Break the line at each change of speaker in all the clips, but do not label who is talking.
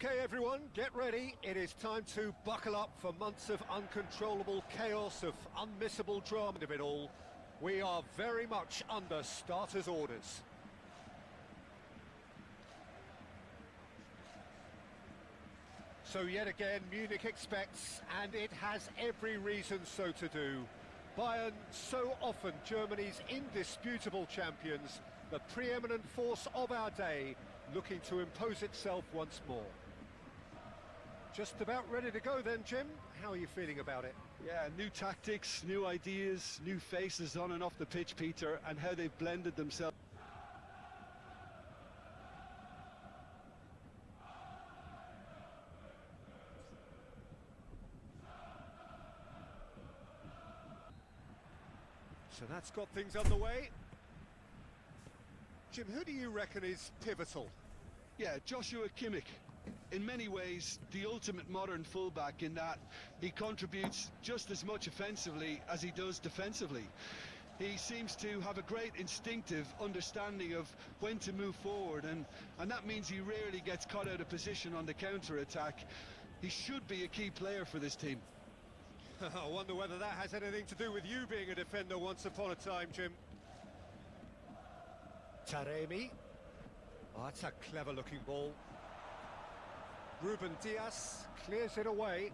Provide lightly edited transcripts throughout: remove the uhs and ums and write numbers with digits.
Okay, everyone, get ready. It is time to buckle up for months of uncontrollable chaos, of unmissable drama of it all. We are very much under starters' orders. So yet again, Munich expects, and it has every reason so to do. Bayern, so often Germany's indisputable champions, the preeminent force of our day, looking to impose itself once more. Just about ready to go then, Jim. How are you feeling about it?
Yeah, new tactics, new ideas, new faces on and off the pitch, Peter, and how they've blended themselves.
So that's got things underway. Jim, who do you reckon is pivotal?
Yeah, Joshua Kimmich. In many ways, the ultimate modern fullback in that he contributes just as much offensively as he does defensively. He seems to have a great instinctive understanding of when to move forward, and that means he rarely gets caught out of position on the counter-attack. He should be a key player for this team.
I wonder whether that has anything to do with you being a defender once upon a time, Jim. Taremi. Oh, that's a clever-looking ball. Ruben Diaz clears it away.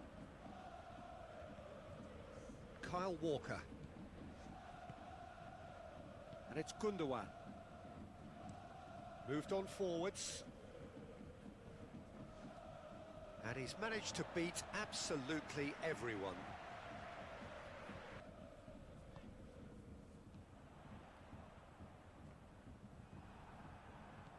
Kyle Walker. And it's Gundogan. Moved on forwards. And he's managed to beat absolutely everyone.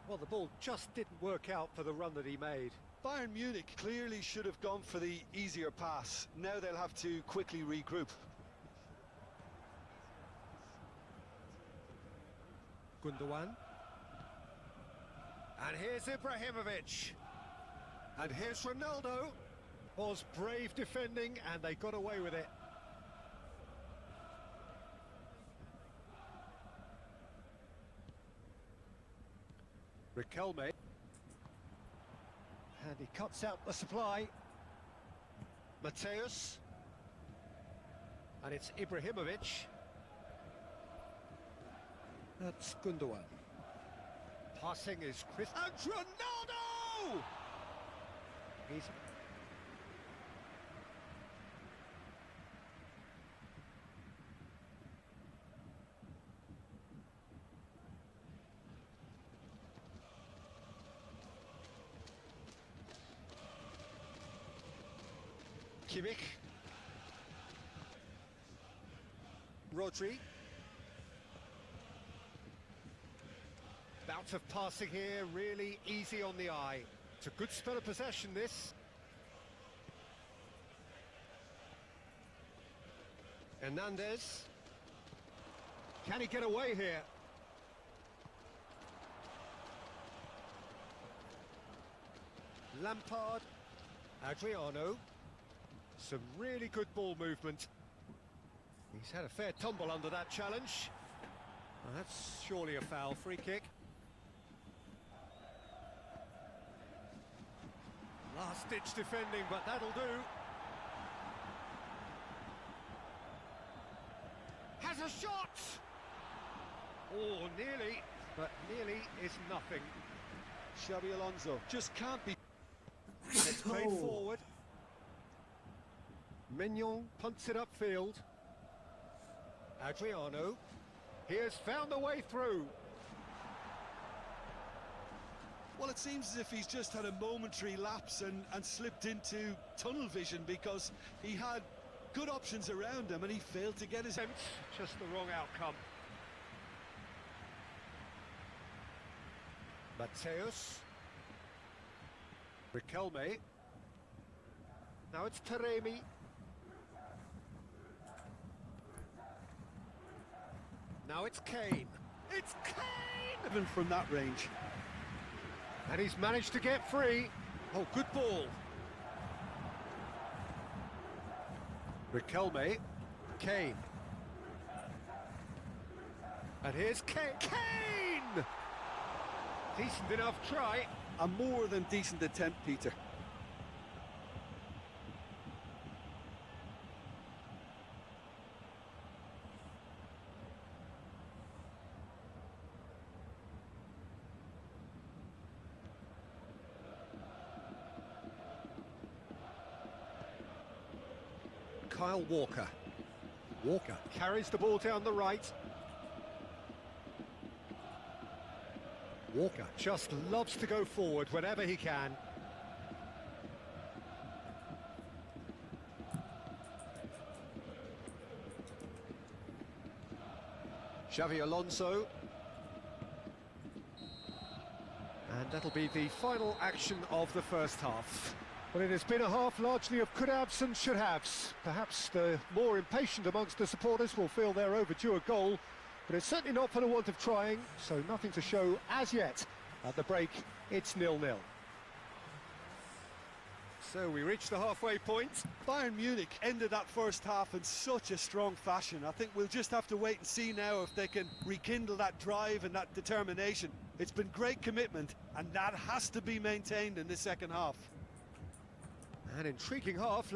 Well, the ball just didn't work out for the run that he made.
Bayern Munich clearly should have gone for the easier pass. Now they'll have to quickly regroup.
Gundogan. And here's Ibrahimovic. And here's Ronaldo. Was brave defending, and they got away with it. Riquelme. And he cuts out the supply. Mateus. And it's Ibrahimovic. That's Gundogan. Passing is Chris. And Ronaldo! He's... Kimmich. Rodri. Bout of passing here, really easy on the eye. It's a good spell of possession, this. Hernandez. Can he get away here? Lampard. Adriano. Some really good ball movement. He's had a fair tumble under that challenge. Well, that's surely a foul. Free kick. Last-ditch defending, but that'll do. Has a shot! Oh, nearly, but nearly is nothing.
Xabi Alonso just can't be...
It's played forward. Mignon punts it upfield. Adriano. He has found the way through.
Well, it seems as if he's just had a momentary lapse and slipped into tunnel vision, because he had good options around him and he failed to get his...
Just the wrong outcome. Mateus. Riquelme. Now it's Taremi. Now it's Kane. It's Kane!
Even from that range.
And he's managed to get free. Oh, good ball. Riquelme. Kane. And here's Kane. Kane! Decent enough try.
A more than decent attempt, Peter.
Kyle Walker. Walker carries the ball down the right. Walker just loves to go forward whenever he can. Xavi Alonso. And that'll be the final action of the first half. Well, it has been a half largely of could-haves and should-haves. Perhaps the more impatient amongst the supporters will feel they're overdue a goal, but it's certainly not for the want of trying, so nothing to show as yet. At the break, it's 0-0. So we reach the halfway point.
Bayern Munich ended that first half in such a strong fashion. I think we'll just have to wait and see now if they can rekindle that drive and that determination. It's been great commitment, and that has to be maintained in the second half.
An intriguing half.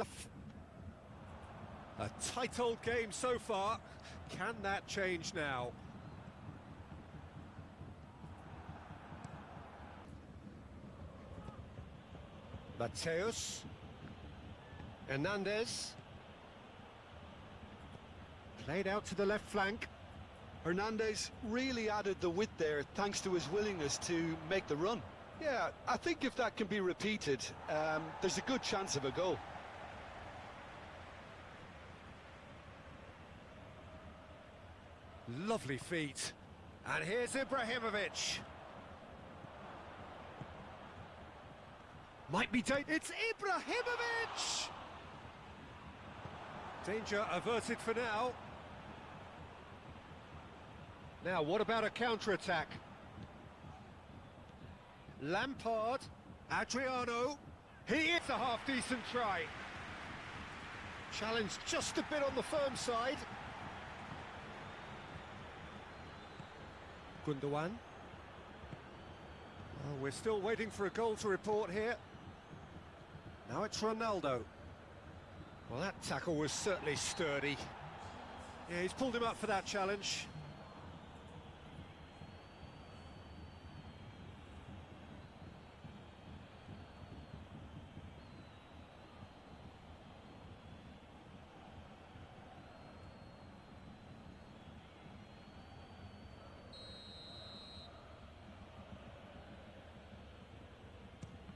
A tight old game so far. Can that change now? Mateus. Hernandez. Played out to the left flank.
Hernandez really added the width there thanks to his willingness to make the run. Yeah, I think if that can be repeated, there's a good chance of a goal.
Lovely feet. And here's Ibrahimovic. Might be it's Ibrahimovic! Danger averted for now. Now, what about a counter-attack? Lampard, Adriano, he is a half-decent try. Challenge just a bit on the firm side. Gundogan. Oh, we're still waiting for a goal to report here. Now it's Ronaldo. Well, that tackle was certainly sturdy. Yeah, he's pulled him up for that challenge.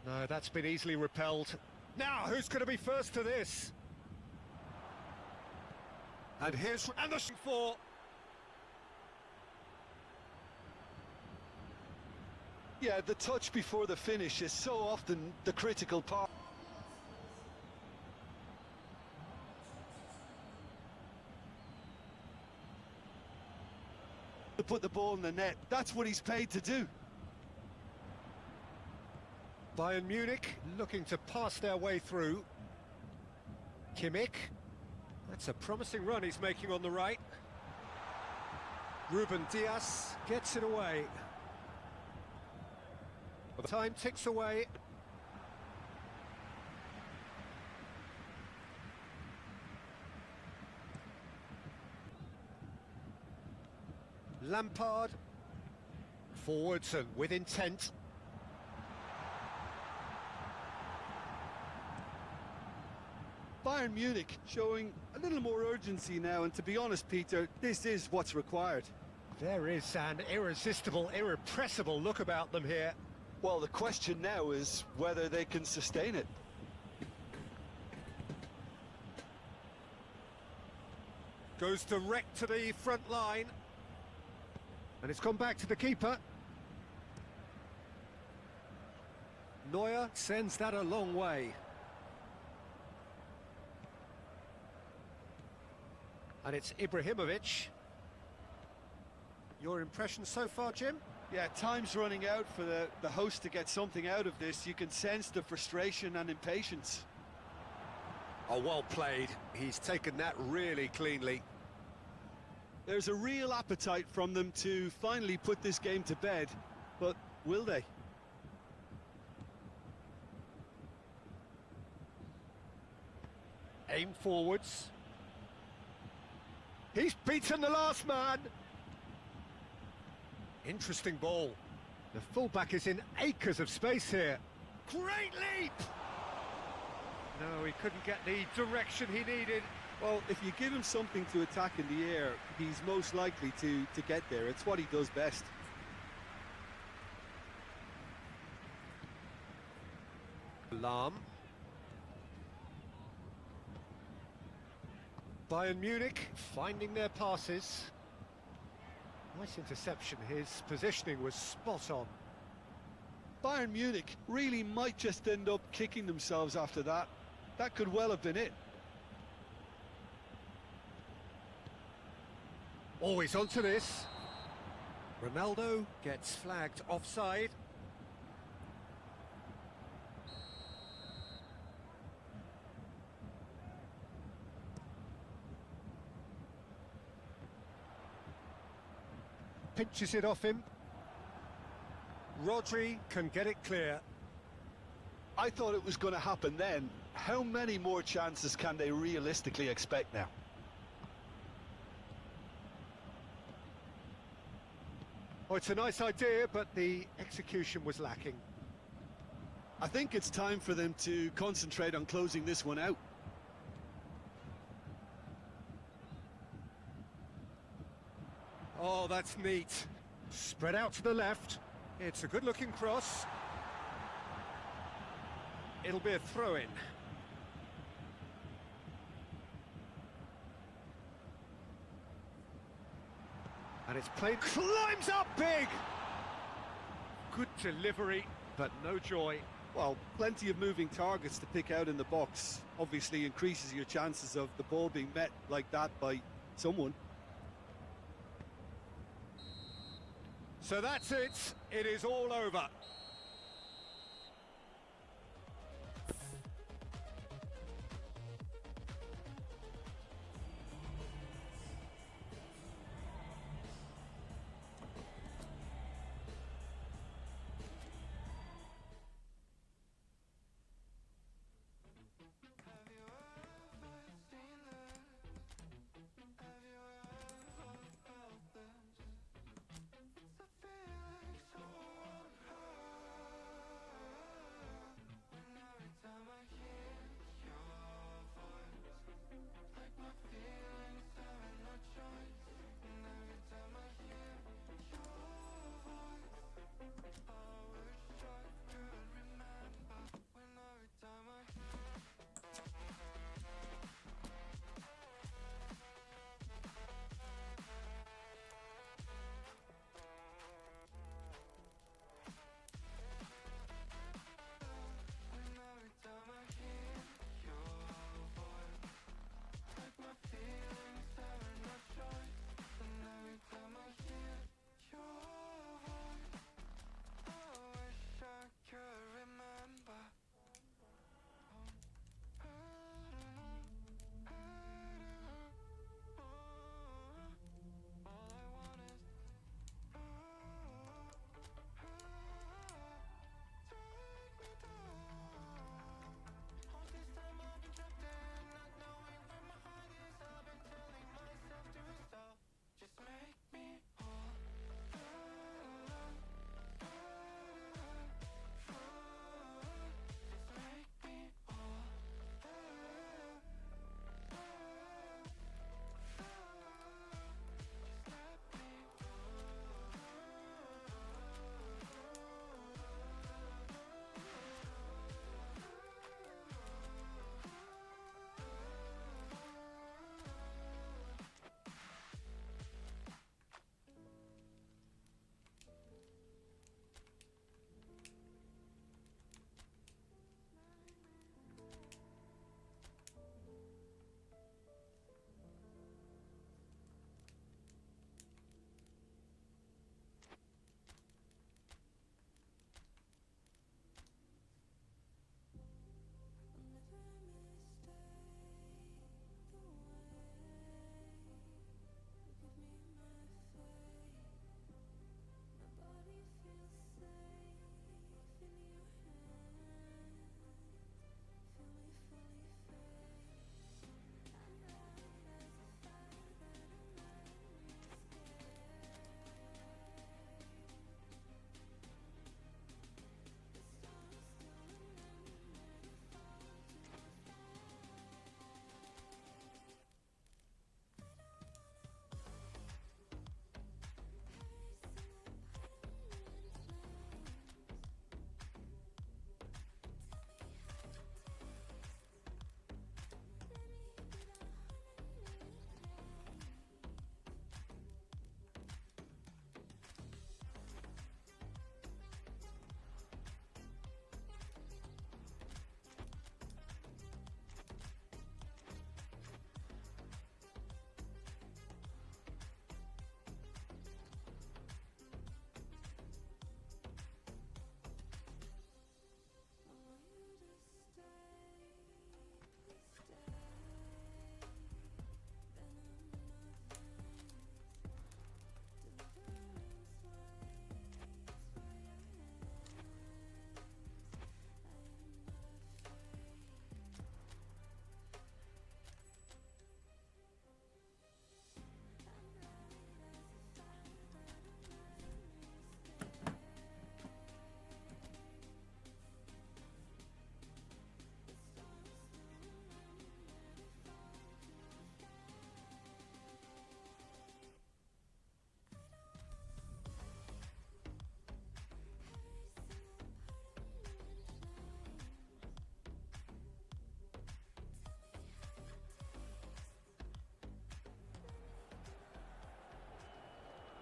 No, that's been easily repelled. Now, who's going to be first to this? And here's Anderson for.
Yeah, the touch before the finish is so often the critical part. To put the ball in the net, that's what he's paid to do.
Bayern Munich looking to pass their way through. Kimmich. That's a promising run he's making on the right. Ruben Dias gets it away. The time ticks away. Lampard. Forwards and with intent.
Bayern Munich showing a little more urgency now, and to be honest, Peter, this is what's required.
There is an irresistible, irrepressible look about them here.
Well, the question now is whether they can sustain it.
Goes direct to the front line. And it's gone back to the keeper. Neuer sends that a long way. And it's Ibrahimovic. Your impression so far, Jim?
Yeah, time's running out for the host to get something out of this. You can sense the frustration and impatience.
Oh, well played. He's taken that really cleanly.
There's a real appetite from them to finally put this game to bed, but will they?
Aim forwards. He's beaten the last man. Interesting ball. The fullback is in acres of space here. Great leap! No, he couldn't get the direction he needed.
Well, if you give him something to attack in the air, he's most likely to get there. It's what he does best.
Lahm. Bayern Munich finding their passes. Nice interception. His positioning was spot on.
Bayern Munich really might just end up kicking themselves after that. That could well have been it.
Always onto this. Ronaldo gets flagged offside. Pinches it off him. Rodri can get it clear.
I thought it was going to happen then. How many more chances can they realistically expect now?
Oh, it's a nice idea, but the execution was lacking.
I think it's time for them to concentrate on closing this one out.
Oh, that's neat. Spread out to the left. It's a good-looking cross. It'll be a throw-in. And it's played... Climbs up big! Good delivery, but no joy.
Well, plenty of moving targets to pick out in the box. Obviously increases your chances of the ball being met like that by someone.
So that's it. It is all over.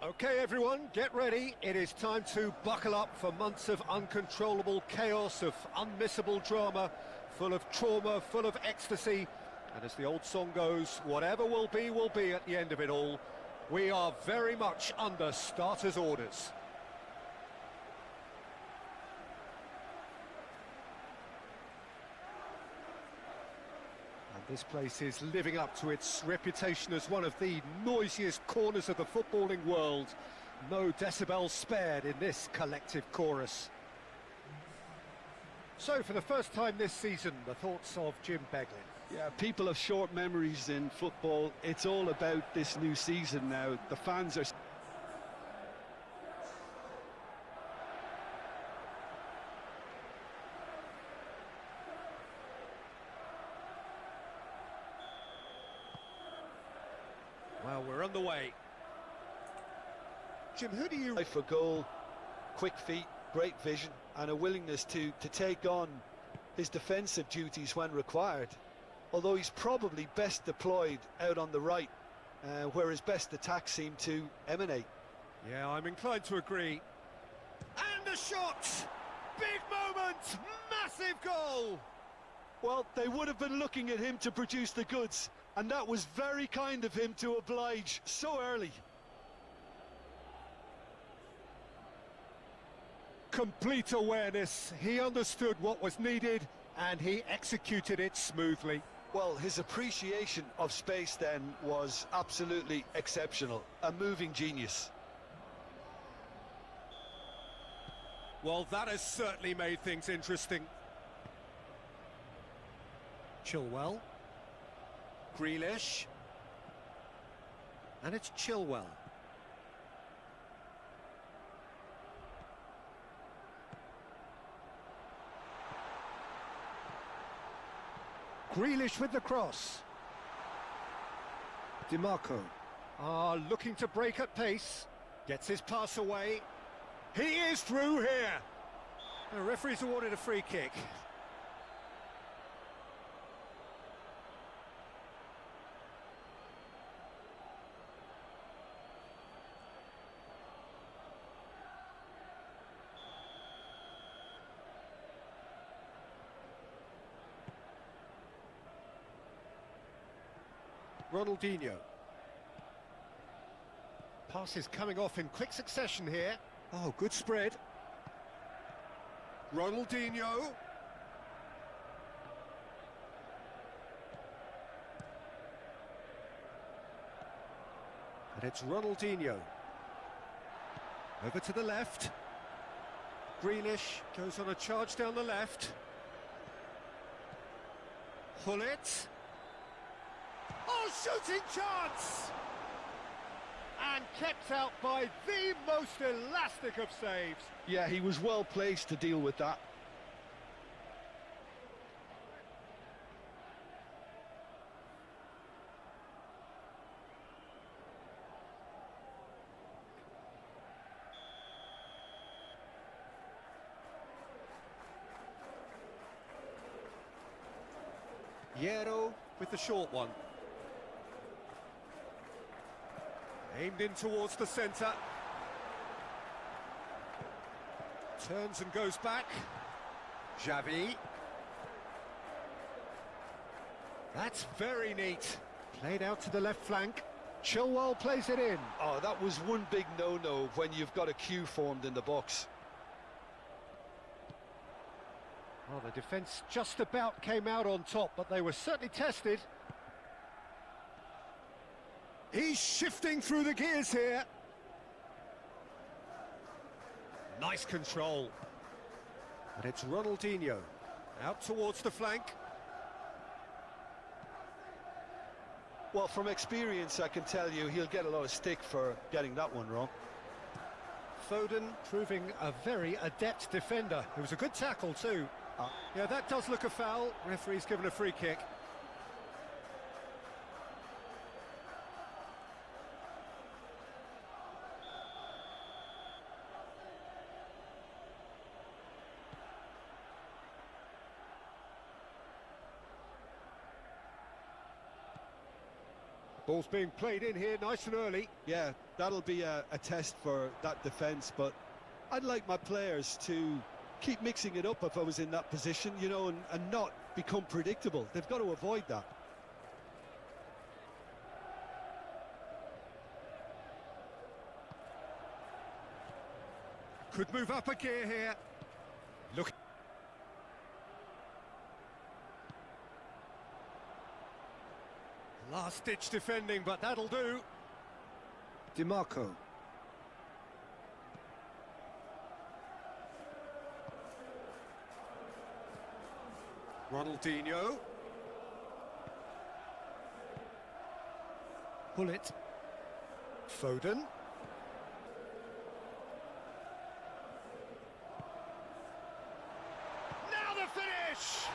Okay, everyone, get ready. It is time to buckle up for months of uncontrollable chaos, of unmissable drama, full of trauma, full of ecstasy. And as the old song goes, whatever will be at the end of it all. We are very much under starters' orders. This place is living up to its reputation as one of the noisiest corners of the footballing world. No decibels spared in this collective chorus. So, for the first time this season, the thoughts of Jim Beglin.
Yeah, people have short memories in football. It's all about this new season now. The fans are...
Well, we're on the way. Jim, who do you...
For goal, quick feet, great vision, and a willingness to take on his defensive duties when required. Although he's probably best deployed out on the right, where his best attacks seem to emanate.
Yeah, I'm inclined to agree. And a shot! Big moment! Massive goal!
Well, they would have been looking at him to produce the goods, and that was very kind of him to oblige so early.
Complete awareness. He understood what was needed, and he executed it smoothly.
Well, his appreciation of space then was absolutely exceptional. A moving genius.
Well, that has certainly made things interesting. Chilwell. Grealish. And it's Chilwell. Grealish with the cross. DiMarco. Looking to break at pace. Gets his pass away. He is through here. The referee's awarded a free kick. Ronaldinho. Passes coming off in quick succession here. Oh, good spread. Ronaldinho. And it's Ronaldinho. Over to the left. Grealish goes on a charge down the left. Hullet. Oh, shooting chance! And kept out by the most elastic of saves.
Yeah, he was well placed to deal with that.
Hierro with the short one. Aimed in towards the centre. Turns and goes back. Xavi. That's very neat. Played out to the left flank. Chilwell plays it in.
Oh, that was one big no-no when you've got a queue formed in the box.
Well, the defence just about came out on top, but they were certainly tested. He's shifting through the gears here. Nice control. And it's Ronaldinho. Out towards the flank.
Well, from experience, I can tell you he'll get a lot of stick for getting that one wrong.
Foden proving a very adept defender. It was a good tackle too. Yeah, that does look a foul. Referee's given a free kick. Ball's being played in here nice and early.
Yeah, That'll be a test for that defence, but I'd like my players to keep mixing it up if I was in that position, you know, and not become predictable. They've got to avoid that.
Could move up a gear here. Look. Last-ditch defending, but that'll do. DiMarco. Ronaldinho. Pull it. Foden. Now the finish!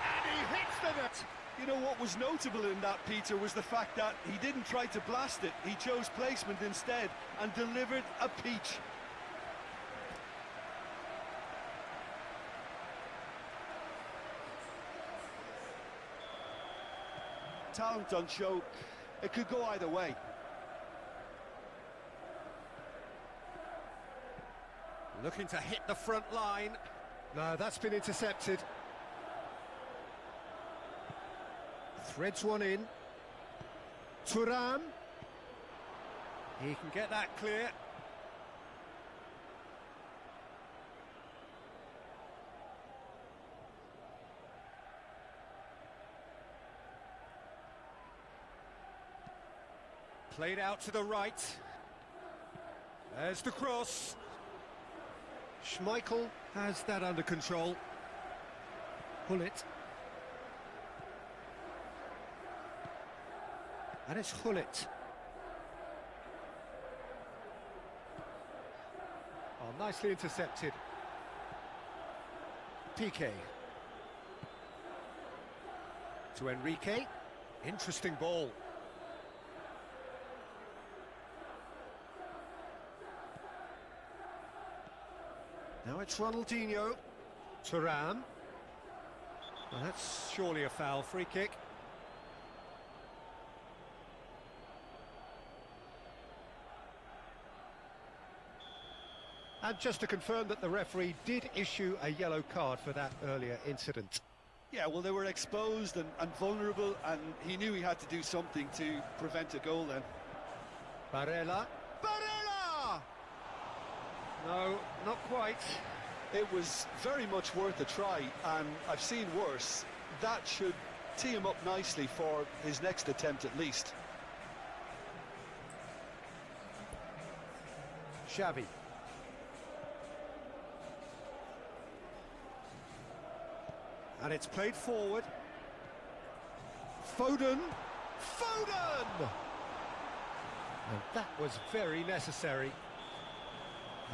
And he hits the net.
You know what was notable in that, Peter, was the fact that he didn't try to blast it. He chose placement instead and delivered a peach. Talent on show. It could go either way.
Looking to hit the front line. No, that's been intercepted. Threads one in. Thuram. He can get that clear. Played out to the right. There's the cross. Schmeichel has that under control. Pull it. And it's Hullet. Oh, nicely intercepted. Piqué. To Enrique. Interesting ball. Now it's Ronaldinho. Thuram. Well, that's surely a foul. Free kick. And just to confirm that the referee did issue a yellow card for that earlier incident.
Yeah, well, they were exposed and vulnerable, and he knew he had to do something to prevent a goal then.
Barella. Barella! No, not quite.
It was very much worth a try, and I've seen worse. That should tee him up nicely for his next attempt at least.
Xavi. And it's played forward. Foden. Foden! And that was very necessary.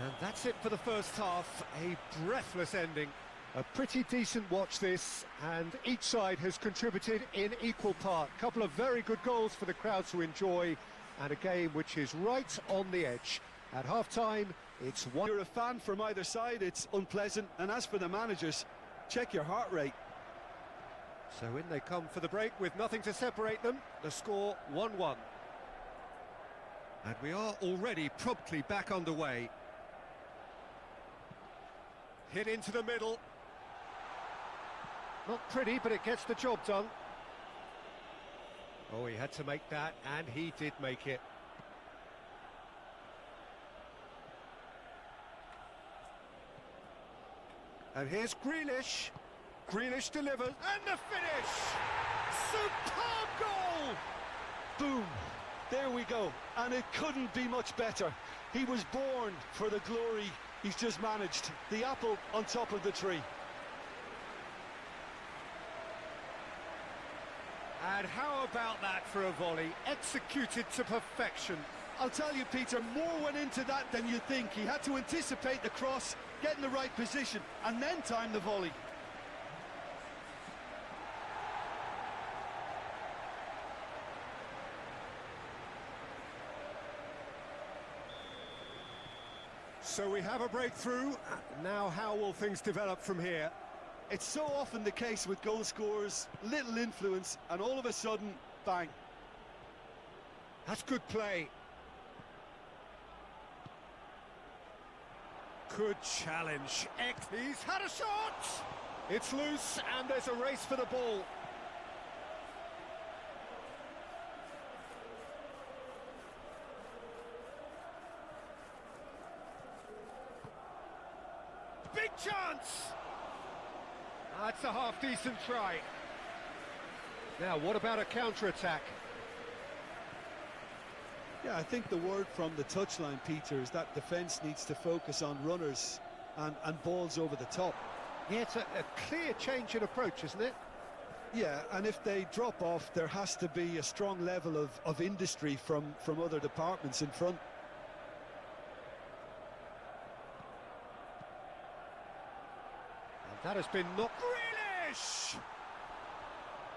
And that's it for the first half. A breathless ending. A pretty decent watch this, and each side has contributed in equal part. A couple of very good goals for the crowd to enjoy, and a game which is right on the edge. At half-time, it's one...
You're a fan from either side, it's unpleasant. And as for the managers, check your heart rate.
So in they come for the break with nothing to separate them. The score 1-1. And we are already promptly back underway. Hit into the middle. Not pretty, but it gets the job done. Oh, he had to make that, and he did make it. And here's Grealish. Grealish delivers, and the finish! Superb goal!
Boom! There we go, and it couldn't be much better. He was born for the glory he's just managed. The apple on top of the tree.
And how about that for a volley? Executed to perfection.
I'll tell you, Peter, more went into that than you think. He had to anticipate the cross, get in the right position, and then time the volley.
So we have a breakthrough. Now how will things develop from here?
It's so often the case with goal scorers, little influence, and all of a sudden, bang.
That's good play. Good challenge. He's had a shot! It's loose and there's a race for the ball. Big chance! That's a half-decent try. Now, what about a counter-attack?
Yeah, I think the word from the touchline, Peter, is that defence needs to focus on runners and balls over the top.
Yeah, it's a clear change in approach, isn't it?
Yeah, and if they drop off, there has to be a strong level of industry from other departments in front.
And that has been knocked. Grealish!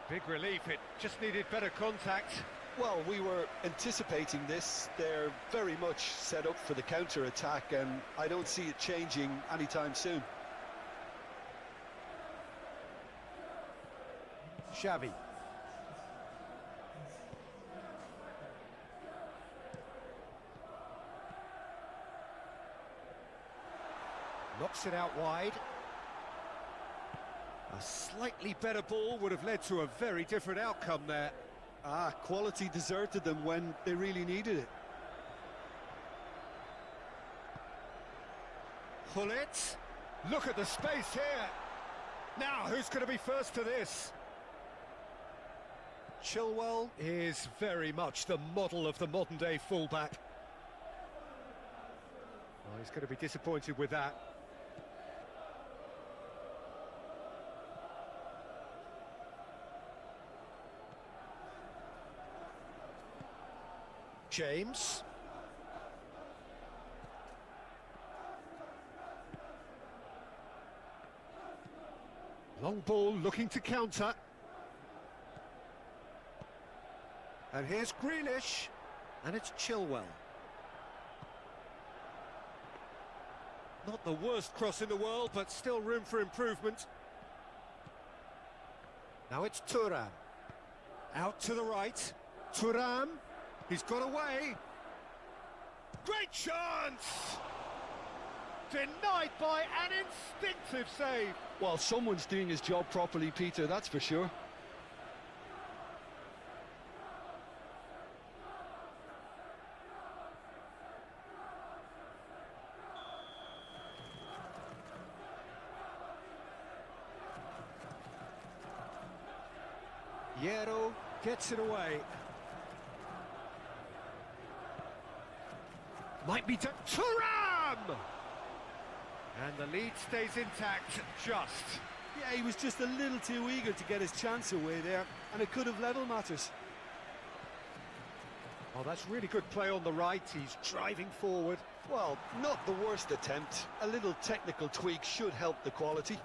Big relief, it just needed better contact.
Well, we were anticipating this. They're very much set up for the counter-attack, and I don't see it changing anytime soon.
Xavi. Knocks it out wide. A slightly better ball would have led to a very different outcome there.
Quality deserted them when they really needed it.
Hullet. Look at the space here. Now, who's going to be first to this? Chilwell is very much the model of the modern-day fullback. Oh, he's going to be disappointed with that. James. Long ball looking to counter. And here's Grealish. And it's Chilwell. Not the worst cross in the world, but still room for improvement. Now it's Thuram. Out to the right. Thuram. He's got away. Great chance! Denied by an instinctive save.
Well, someone's doing his job properly, Peter, that's for sure.
Hierro gets it away. Might be to Thuram! And the lead stays intact, just.
Yeah, he was just a little too eager to get his chance away there, and it could have level matters.
Oh, that's really good play on the right. He's driving forward.
Well, not the worst attempt. A little technical tweak should help the quality.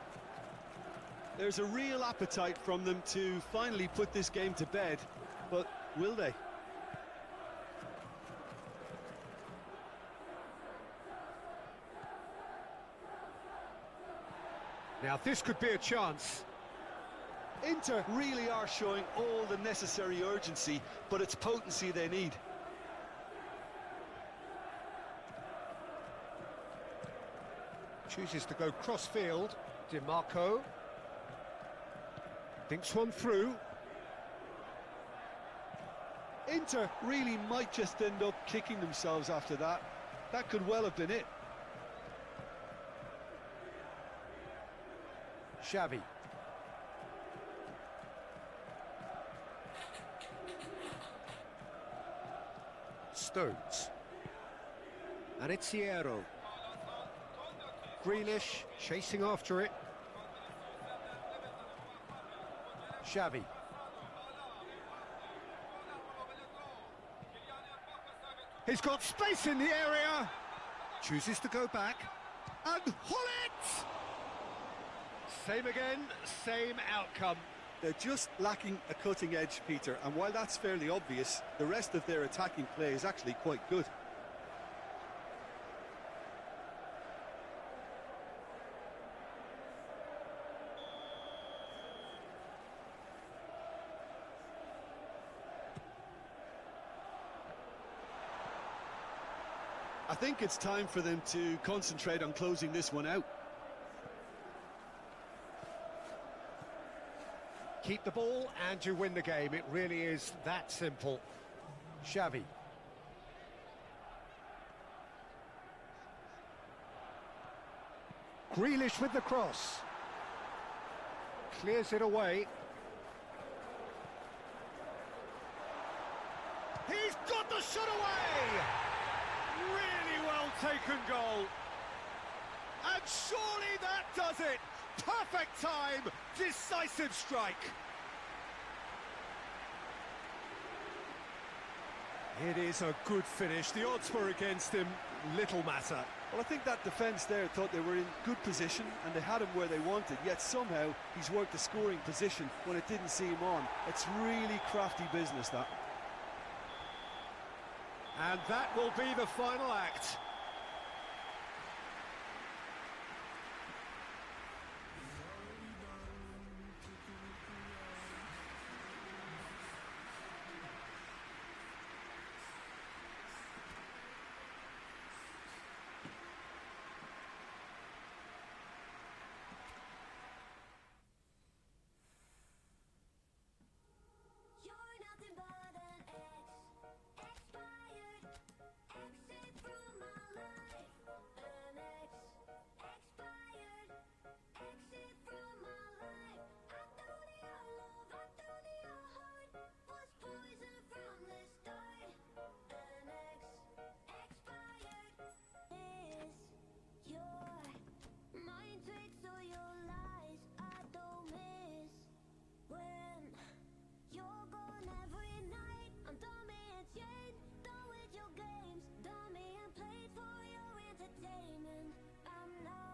There's a real appetite from them to finally put this game to bed, but will they?
Now this could be a chance.
Inter really are showing all the necessary urgency, but it's potency they need.
Chooses to go cross-field. DiMarco. Thinks one through.
Inter really might just end up kicking themselves after that. That could well have been it.
Xavi. Stones. And it's Hierro. Grealish chasing after it. Xavi. He's got space in the area. Chooses to go back. And Hullet! Same again, same outcome.
They're just lacking a cutting edge, Peter, and while that's fairly obvious, the rest of their attacking play is actually quite good. I think it's time for them to concentrate on closing this one out.
Keep the ball and you win the game. It really is that simple. Xavi. Grealish with the cross. Clears it away. He's got the shot away! Really well taken goal. And surely that does it! Perfect time, decisive strike. It is a good finish. The odds were against him, little matter.
Well, I think that defence there thought they were in good position and they had him where they wanted, yet somehow he's worked the scoring position when it didn't see him on. It's really crafty business, that.
And that will be the final act.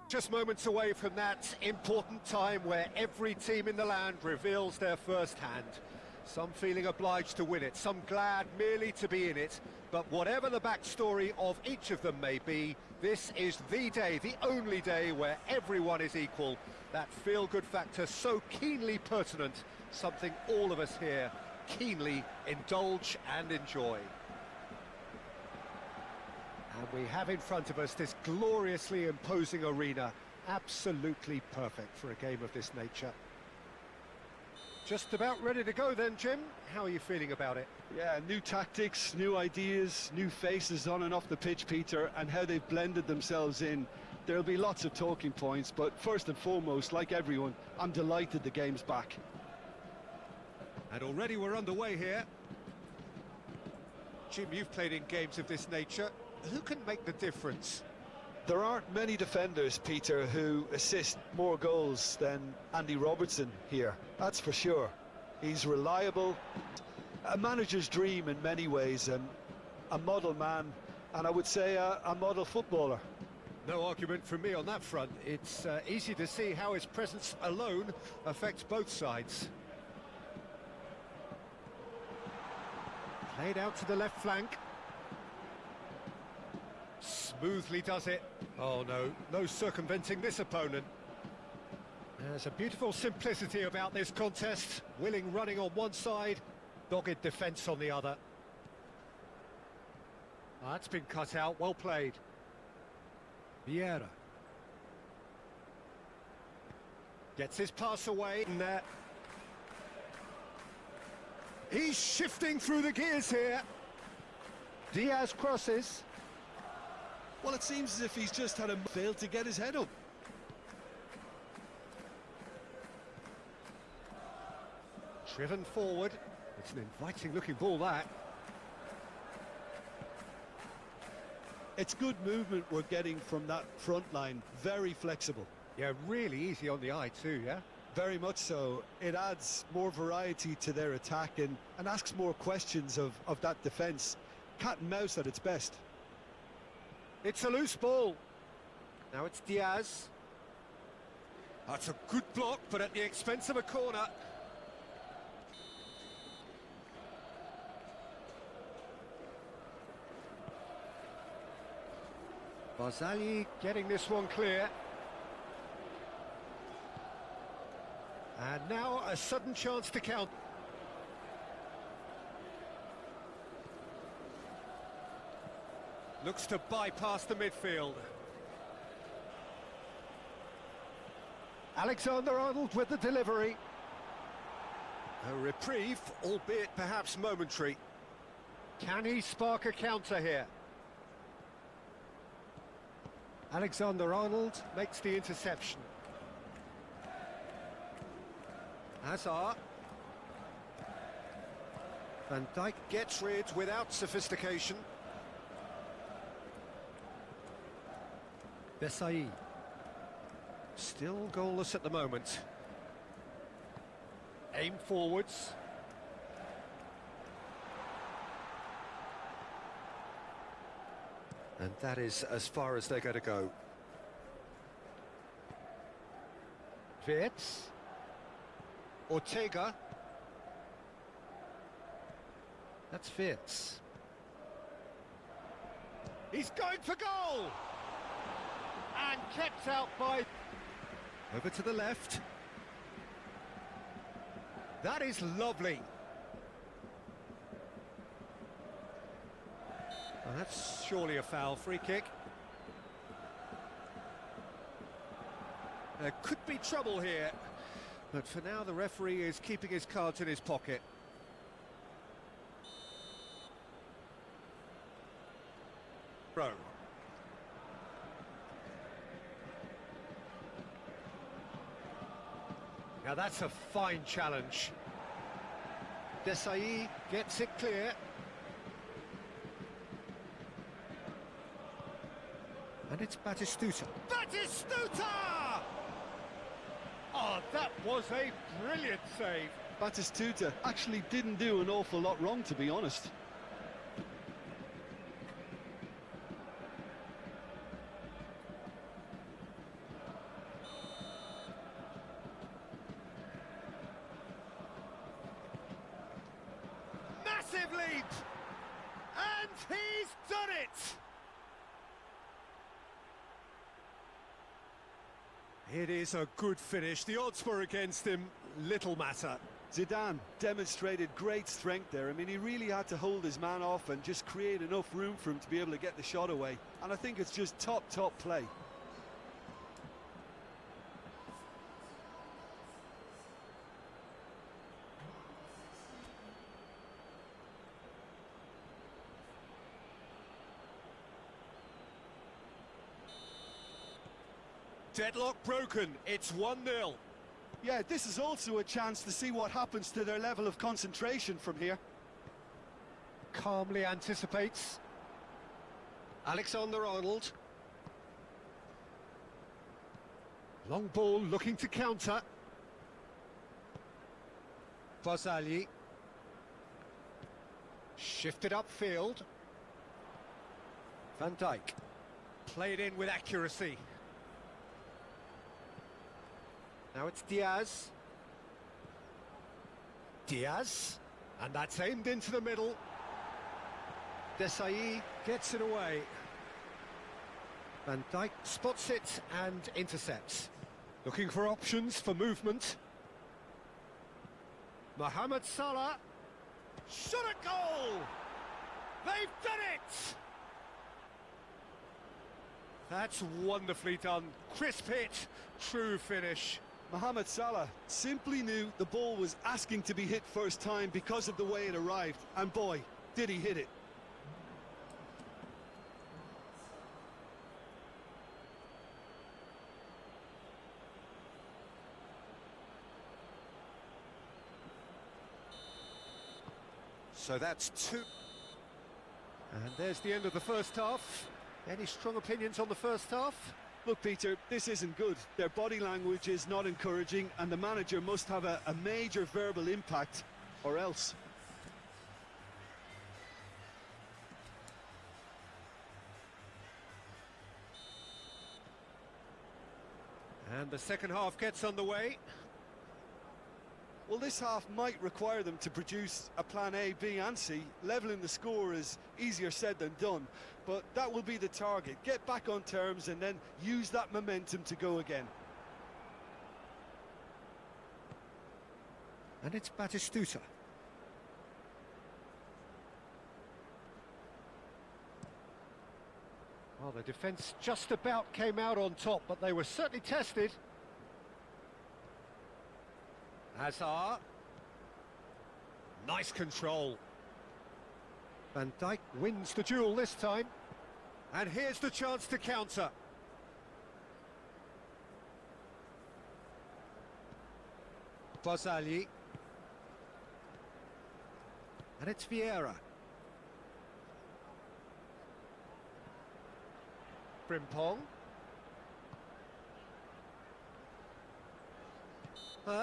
Just moments away from that important time where every team in the land reveals their first hand. Some feeling obliged to win it, some glad merely to be in it. But whatever the backstory of each of them may be, this is the day, the only day where everyone is equal. That feel-good factor so keenly pertinent, something all of us here keenly indulge and enjoy. And we have in front of us this gloriously imposing arena, absolutely perfect for a game of this nature. Just about ready to go then, Jim. How are you feeling about it?
Yeah, new tactics, new ideas, new faces on and off the pitch, Peter, and how they've blended themselves in. There'll be lots of talking points, but first and foremost, like everyone, I'm delighted the game's back.
And already we're underway here. Jim, you've played in games of this nature. Who can make the difference?
There aren't many defenders, Peter, who assist more goals than Andy Robertson here, that's for sure. He's reliable, a manager's dream in many ways, a model man, and I would say a model footballer.
No argument from me on that front. It's easy to see how his presence alone affects both sides. Played out to the left flank. Smoothly does it. Oh no, no circumventing this opponent. There's a beautiful simplicity about this contest. Willing running on one side, dogged defence on the other. That's been cut out, well played. Vieira. Gets his pass away. And, he's shifting through the gears here. Diaz crosses.
Well, it seems as if he's just had a fail to get his head up.
Driven forward. It's an inviting looking ball, that.
It's good movement we're getting from that front line. Very flexible.
Yeah, really easy on the eye too, yeah?
Very much so. It adds more variety to their attack and asks more questions of that defence. Cat and mouse at its best.
It's a loose ball. Now it's Diaz. That's a good block, but at the expense of a corner. Barzagli getting this one clear. And now a sudden chance to count. Looks to bypass the midfield. Alexander-Arnold with the delivery. A reprieve, albeit perhaps momentary. Can he spark a counter here? Alexander-Arnold makes the interception. Hazard. Van Dijk gets rid without sophistication. Besai. Still goalless at the moment. Aim forwards. And that is as far as they're going to go. Wirtz. Ortega. That's Wirtz. He's going for goal! And kept out by... Over to the left. That is lovely. Well, that's surely a foul. Free kick. There could be trouble here, but for now the referee is keeping his cards in his pocket. Throw. Now that's a fine challenge. Desai gets it clear. And it's Batistuta. Batistuta! Oh, that was a brilliant save.
Batistuta actually didn't do an awful lot wrong, to be honest.
Massive lead! And he's done it! It is a good finish. The odds were against him. Little matter.
Zidane demonstrated great strength there. I mean, he really had to hold his man off and just create enough room for him to be able to get the shot away. And I think it's just top play.
Deadlock broken. It's 1-0.
Yeah, this is also a chance to see what happens to their level of concentration from here.
Calmly anticipates. Alexander-Arnold. Long ball looking to counter. Barzagli. Shifted upfield. Van Dijk. Played in with accuracy. Now it's Diaz. Diaz. And that's aimed into the middle. Desai gets it away. Van Dijk spots it and intercepts. Looking for options for movement. Mohamed Salah. Shot a goal! They've done it! That's wonderfully done. Crisp hit, true finish.
Mohamed Salah simply knew the ball was asking to be hit first time because of the way it arrived. And boy, did he hit it.
So that's 2. And there's the end of the first half. Any strong opinions on the first half?
Look, Peter, this isn't good. Their body language is not encouraging, and the manager must have a major verbal impact, or else.
And the second half gets underway.
Well, this half might require them to produce a plan A, B and C. Levelling the score is easier said than done, but that will be the target. Get back on terms and then use that momentum to go again.
And it's Batistuta. Oh, the defence just about came out on top, but they were certainly tested. Hazard. Nice control. Van Dijk wins the duel this time. And here's the chance to counter. Bozali. And it's Vieira. Frimpong.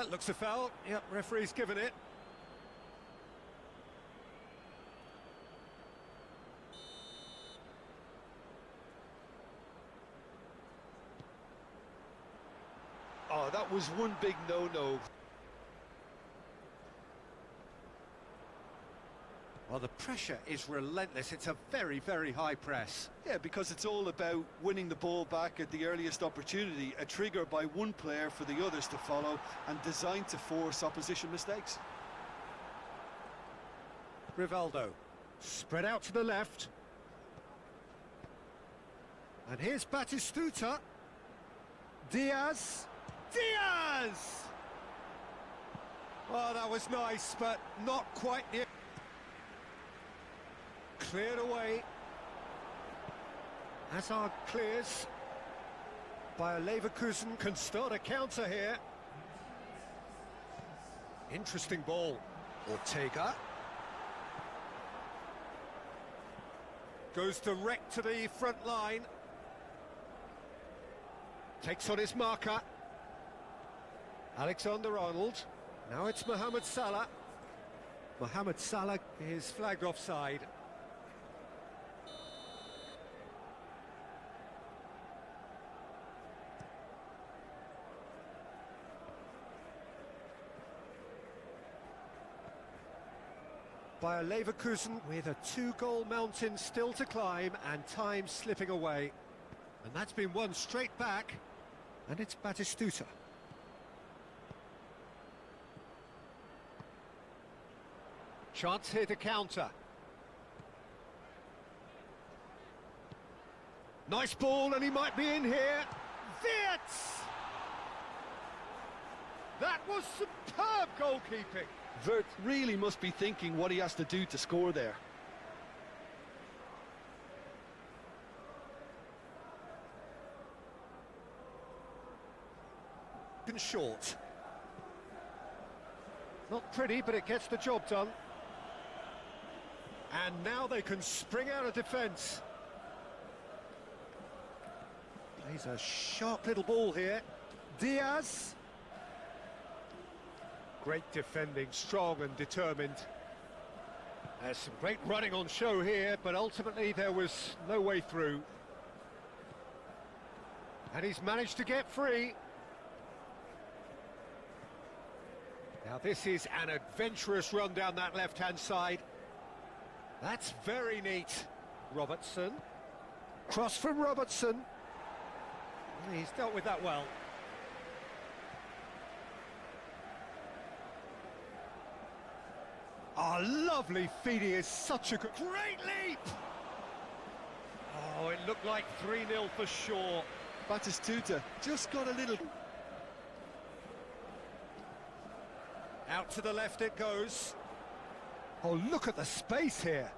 Looks a foul. Yep, referee's given it.
Oh, that was one big no-no.
Well, the pressure is relentless. It's a very, very high press.
Yeah, because it's all about winning the ball back at the earliest opportunity, a trigger by one player for the others to follow and designed to force opposition mistakes.
Rivaldo, spread out to the left. And here's Batistuta. Diaz. Diaz! Oh, that was nice, but not quite near. Cleared away. Hazard clears. Bayer Leverkusen can start a counter here. Interesting ball. Ortega. Goes direct to the front line. Takes on his marker. Alexander-Arnold. Now it's Mohamed Salah. Mohamed Salah is flagged offside. Bayer Leverkusen with a 2-goal mountain still to climb and time slipping away. And that's been won straight back. And it's Batistuta. Chance here to counter. Nice ball, and he might be in here. Wirtz! That was superb goalkeeping.
Wirtz really must be thinking what he has to do to score there.
Short. Not pretty, but it gets the job done. And now they can spring out of defence. Plays a sharp little ball here. Diaz. Great defending, strong and determined. There's some great running on show here, but ultimately there was no way through. And he's managed to get free. Now this is an adventurous run down that left-hand side. That's very neat. Robertson. Cross from Robertson. He's dealt with that well. Oh, lovely feed. He is such a good... Great leap! Oh, it looked like 3-0 for sure.
Batistuta just got a little...
Out to the left it goes. Oh, look at the space here.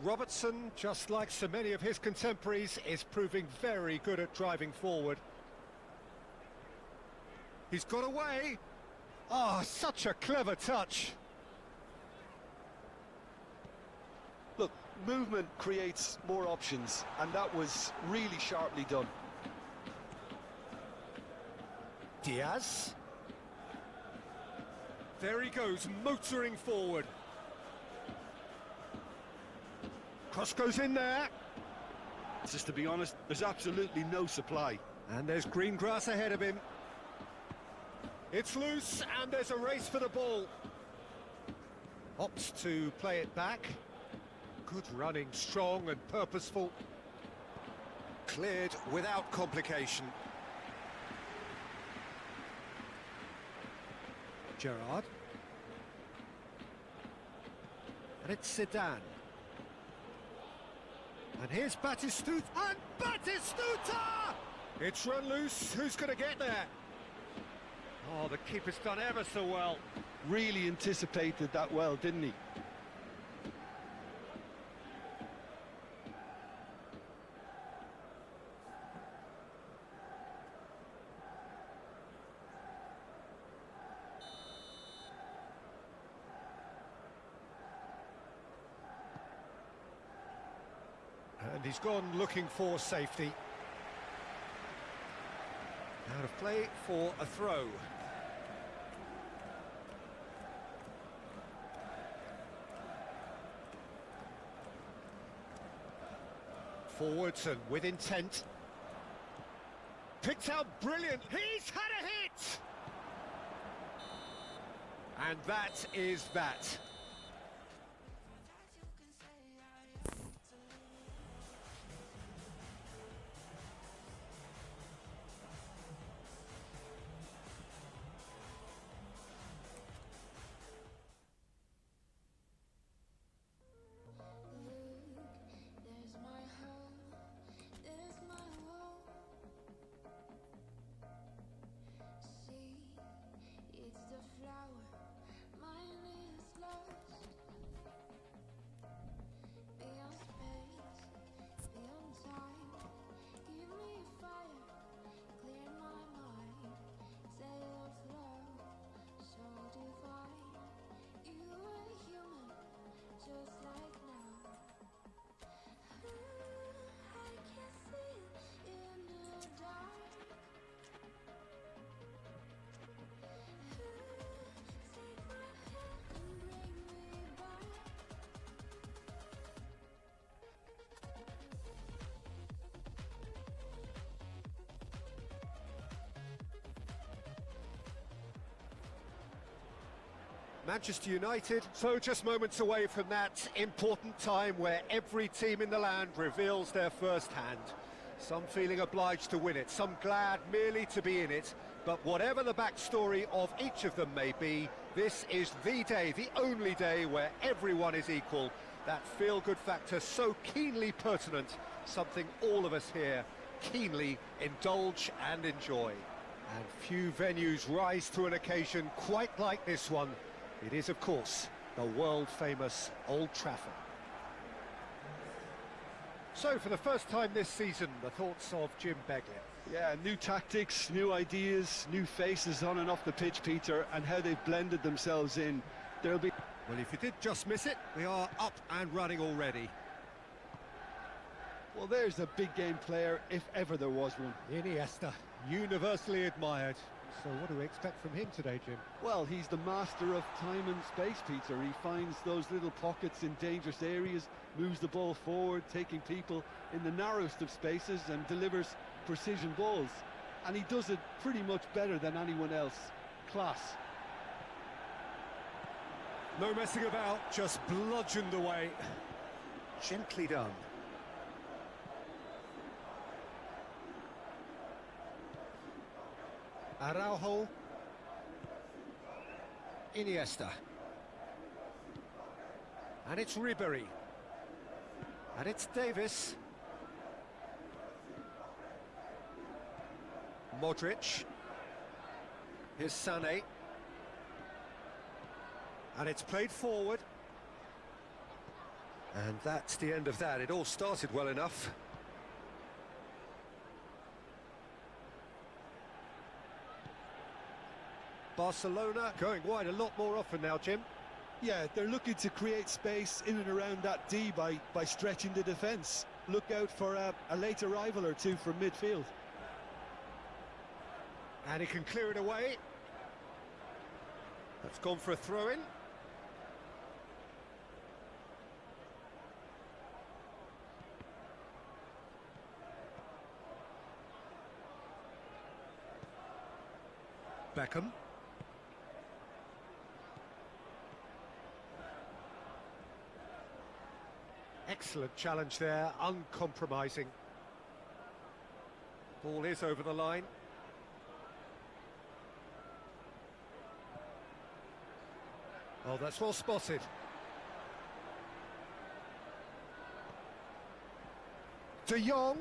Robertson, just like so many of his contemporaries, is proving very good at driving forward. He's got away. Oh, such a clever touch.
Look, movement creates more options, and that was really sharply done.
Diaz. There he goes, motoring forward. Cross goes in there.
Just to be honest, there's absolutely no supply.
And there's green grass ahead of him. It's loose, and there's a race for the ball. Opts to play it back. Good running, strong and purposeful. Cleared without complication. Gerrard. And it's Zidane. And here's Batistuta, and Batistuta! It's run loose, who's going to get there? Oh, the keeper's done ever so well.
Really anticipated that well, didn't he?
And he's gone looking for safety. Out of play for a throw. Forwards and with intent. Picked out brilliant. He's had a hit! And that is that. Manchester United, so just moments away from that important time where every team in the land reveals their first hand. Some feeling obliged to win it, some glad merely to be in it, but whatever the backstory of each of them may be, this is the day, the only day where everyone is equal. That feel-good factor so keenly pertinent, something all of us here keenly indulge and enjoy. And few venues rise to an occasion quite like this one. It is, of course, the world-famous Old Trafford. So, for the first time this season, the thoughts of Jim Begley.
Yeah, new tactics, new ideas, new faces on and off the pitch, Peter, and how they've blended themselves in. There'll be...
Well, if you did just miss it, we are up and running already.
Well, there's a big game player, if ever there was one.
Iniesta, universally admired. So what do we expect from him today, Jim?
Well, he's the master of time and space, Peter. He finds those little pockets in dangerous areas, moves the ball forward, taking people in the narrowest of spaces and delivers precision balls. And he does it pretty much better than anyone else. Class.
No messing about, just bludgeoned away. Gently done. Araujo, Iniesta, and it's Ribery, and it's Davis, Modric, here's Sané, and it's played forward, and that's the end of that. It all started well enough. Barcelona going wide a lot more often now, Jim.
Yeah, they're looking to create space in and around that D by stretching the defence. Look out for a late arrival or two from midfield.
And he can clear it away. That's gone for a throw-in. Beckham. Excellent challenge there, uncompromising. Ball is over the line. Oh, that's well spotted. De Jong.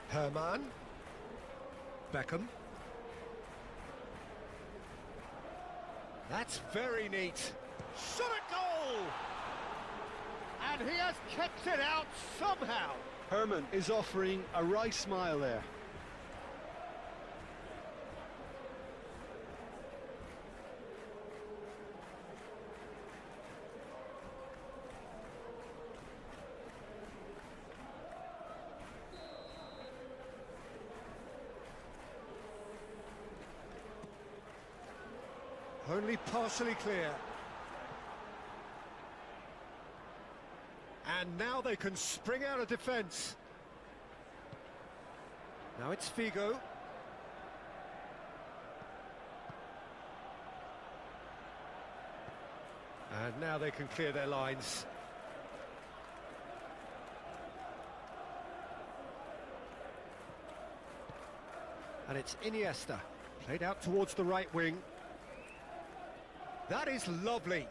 Herman. Beckham. That's very neat. Shot at goal! And he has kept it out somehow.
Herman is offering a right smile there.
Only partially clear. And now they can spring out of defence. Now it's Figo. And now they can clear their lines. And it's Iniesta, played out towards the right wing. That is lovely.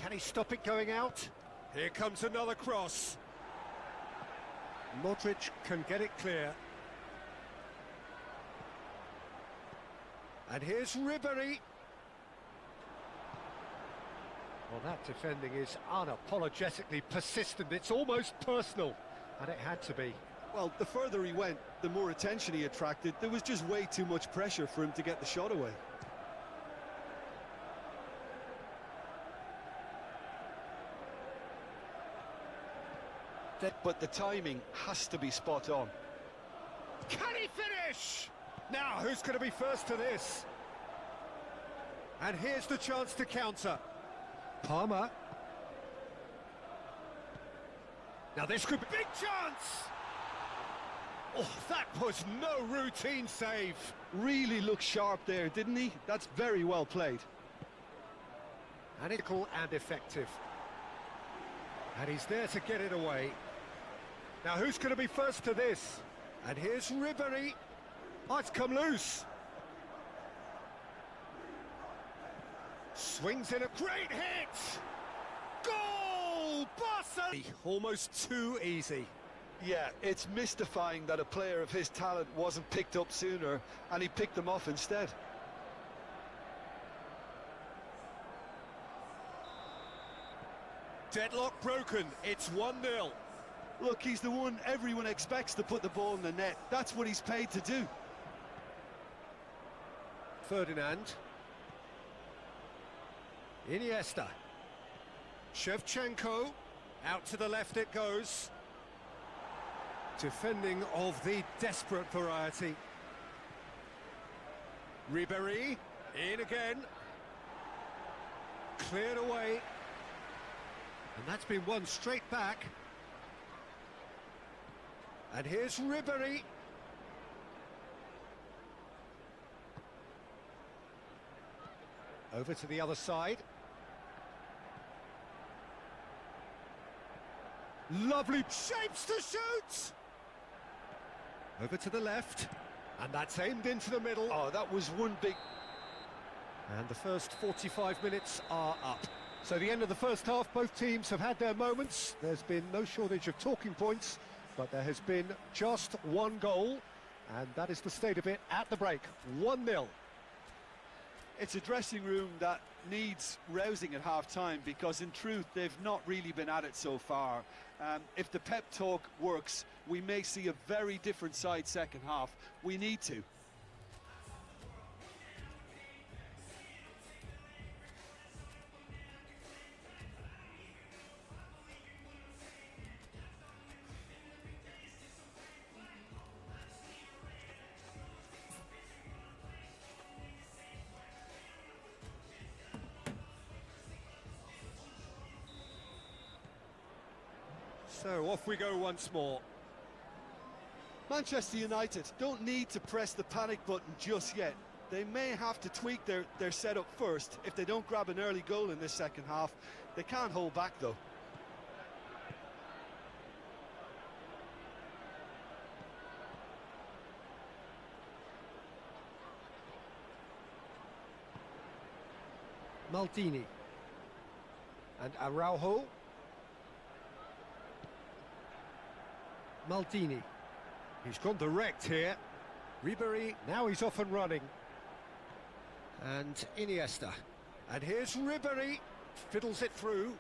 Can he stop it going out? Here comes another cross. Modric can get it clear. And here's Ribéry. Well, that defending is unapologetically persistent. It's almost personal, and it had to be.
Well, the further he went, the more attention he attracted. There was just way too much pressure for him to get the shot away. But the timing has to be spot on.
Can he finish? Now, who's going to be first to this? And here's the chance to counter. Palmer. Now this could be big chance! Oh, that was no routine save.
Really looked sharp there, didn't he? That's very well played.
Analytical and effective. And he's there to get it away. Now who's going to be first to this? And here's Ribéry. Oh, it's come loose. Swings in a great hit. Goal! Barca! Almost too easy.
Yeah, it's mystifying that a player of his talent wasn't picked up sooner, and he picked them off instead.
Deadlock broken, it's 1-0.
Look, he's the one everyone expects to put the ball in the net. That's what he's paid to do.
Ferdinand. Iniesta. Shevchenko. Out to the left it goes. Defending of the desperate variety. Ribéry. In again. Cleared away. And that's been won straight back. And here's Ribéry. Over to the other side. Lovely shapes to shoot! Over to the left. And that's aimed into the middle.
Oh, that was one big...
And the first 45 minutes are up. So the end of the first half, both teams have had their moments. There's been no shortage of talking points, but there has been just one goal, and that is the state of it at the break. 1-0.
It's a dressing room that needs rousing at half-time, because in truth they've not really been at it so far. If the pep talk works, we may see a very different side second half. We need to.
So off we go once more.
Manchester United don't need to press the panic button just yet. They may have to tweak their setup first. If they don't grab an early goal in this second half, they can't hold back though.
Maldini. And Araujo. Maldini. He's gone direct here. Ribery, now he's off and running. And Iniesta. And here's Ribery. Fiddles it through.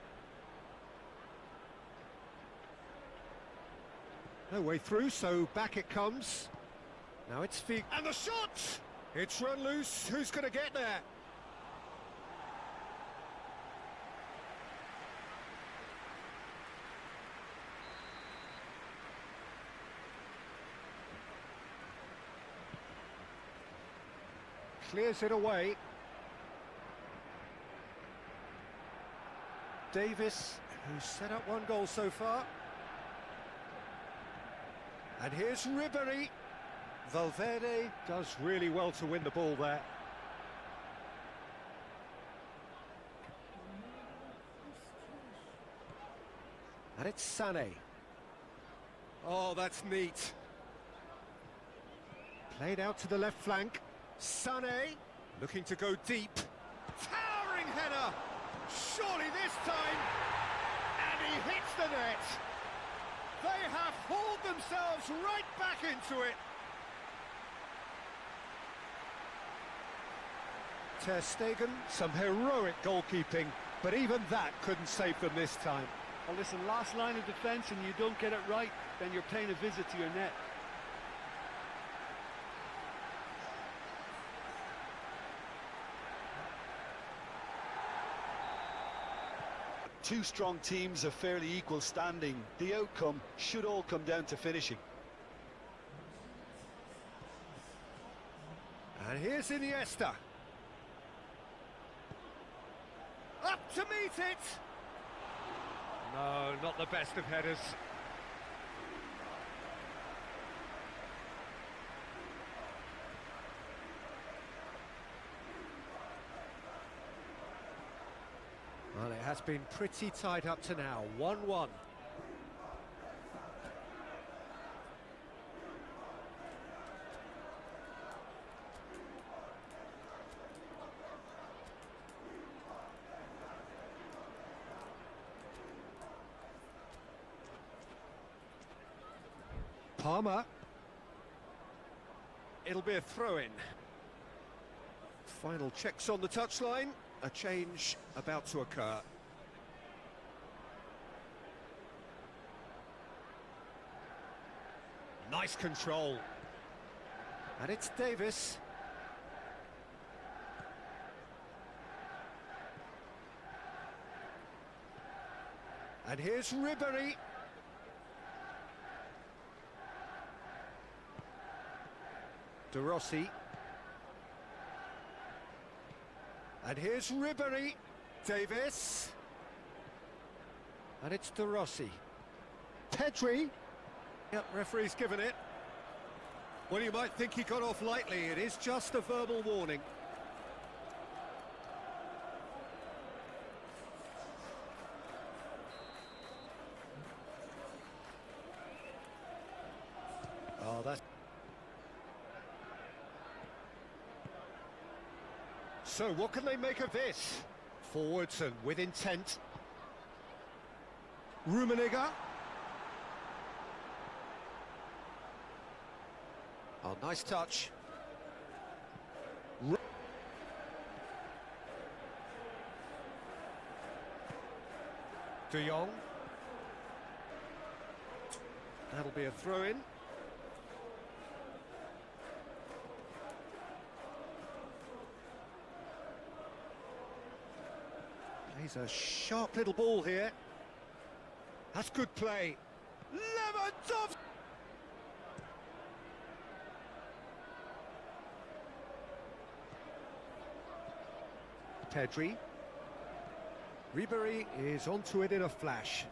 No way through, so back it comes. Now it's Fig. And the shot! It's run loose. Who's going to get there? Clears it away. Davis, who's set up one goal so far. And here's Ribery. Valverde does really well to win the ball there. And it's Sané. Oh, that's neat. Played out to the left flank. Sané, looking to go deep. Towering header! Surely this time! And he hits the net! They have hauled themselves right back into it! Ter Stegen, some heroic goalkeeping, but even that couldn't save them this time.
Well, listen, last line of defence and you don't get it right, then you're paying a visit to your net. Two strong teams of fairly equal standing. The outcome should all come down to finishing.
And here's Iniesta. Up to meet it! No, not the best of headers. Well, it has been pretty tight up to now, 1-1. Palmer. It'll be a throw-in. Final checks on the touchline. A change about to occur. Nice control. And it's Davis. And here's Ribery. De Rossi. And here's Ribery. Davis. And it's De Rossi. Pedri. Yep, referee's given it. Well, you might think he got off lightly. It is just a verbal warning. Oh, that's... So, what can they make of this? Forwards and with intent. Rummenigge. Oh, nice touch. De Jong. That'll be a throw-in. Plays a sharp little ball here. That's good play. Lewandowski! Pedri. Ribery is onto it in a flash.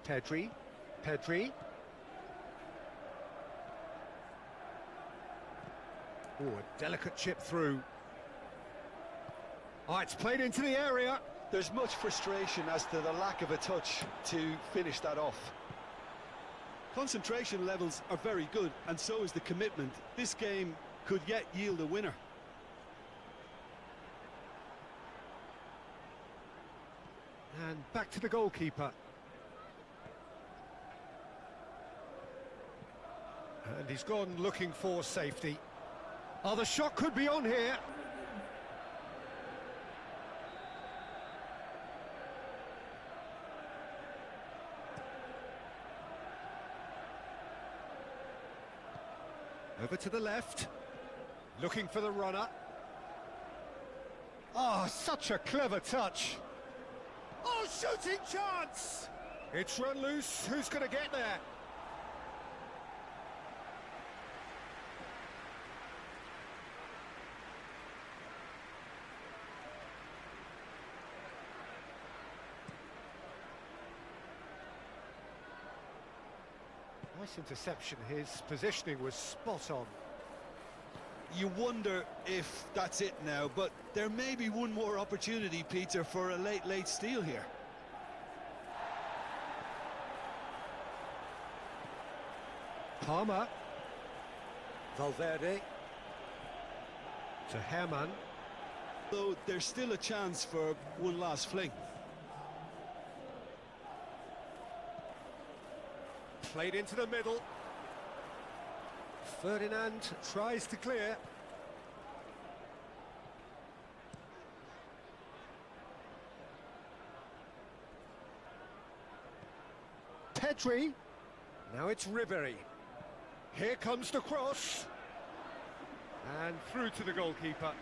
Pedri. Pedri. Oh, a delicate chip through. Oh, it's played into the area.
There's much frustration as to the lack of a touch to finish that off. Concentration levels are very good, and so is the commitment. This game could yet yield a winner.
And back to the goalkeeper. And he's gone looking for safety. Oh, the shot could be on here. Over to the left. Looking for the runner. Oh, such a clever touch. Oh, shooting chance! It's run loose. Who's going to get there? Nice interception. His positioning was spot on.
You wonder if that's it now, but there may be one more opportunity, Peter, for a late steal here.
Palmer. Valverde. To Herman.
Though there's still a chance for one last fling.
Played into the middle. Ferdinand tries to clear. Pedri. Now it's Ribery. Here comes the cross. And through to the goalkeeper.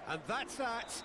And that's that.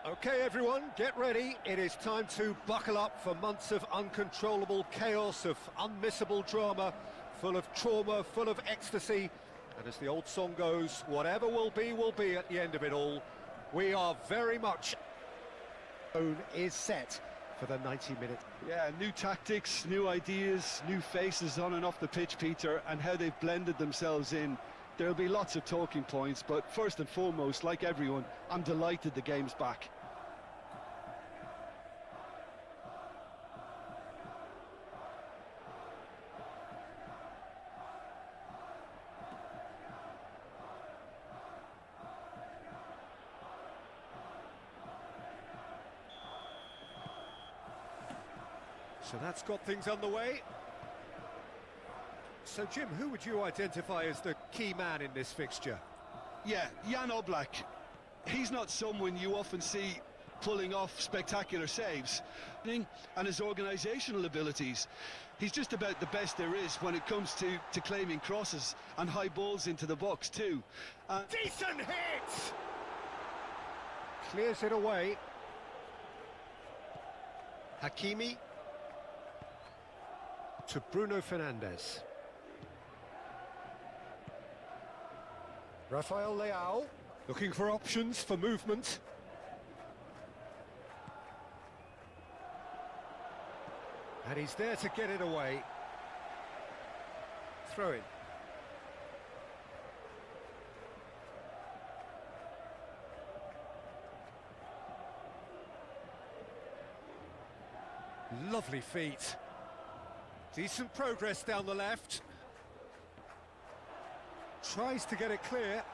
Okay, everyone, get ready. It is time to buckle up for months of uncontrollable chaos, of unmissable drama, full of trauma, full of ecstasy. And as the old song goes, whatever will be at the end of it all. We are very much... ...tone is set for the 90 minutes.
Yeah, new tactics, new ideas, new faces on and off the pitch, Peter, and how they've blended themselves in. There'll be lots of talking points, but first and foremost, like everyone, I'm delighted the game's back.
So that's got things underway. So, Jim, who would you identify as the key man in this fixture?
Yeah, Jan Oblak. He's not someone you often see pulling off spectacular saves. And his organisational abilities. He's just about the best there is when it comes to claiming crosses and high balls into the box too.
Decent hit! Clears it away. Hakimi. To Bruno Fernandes. Rafael Leao, looking for options for movement. And he's there to get it away. Throw in. Lovely feet. Decent progress down the left. Tries to get it clear.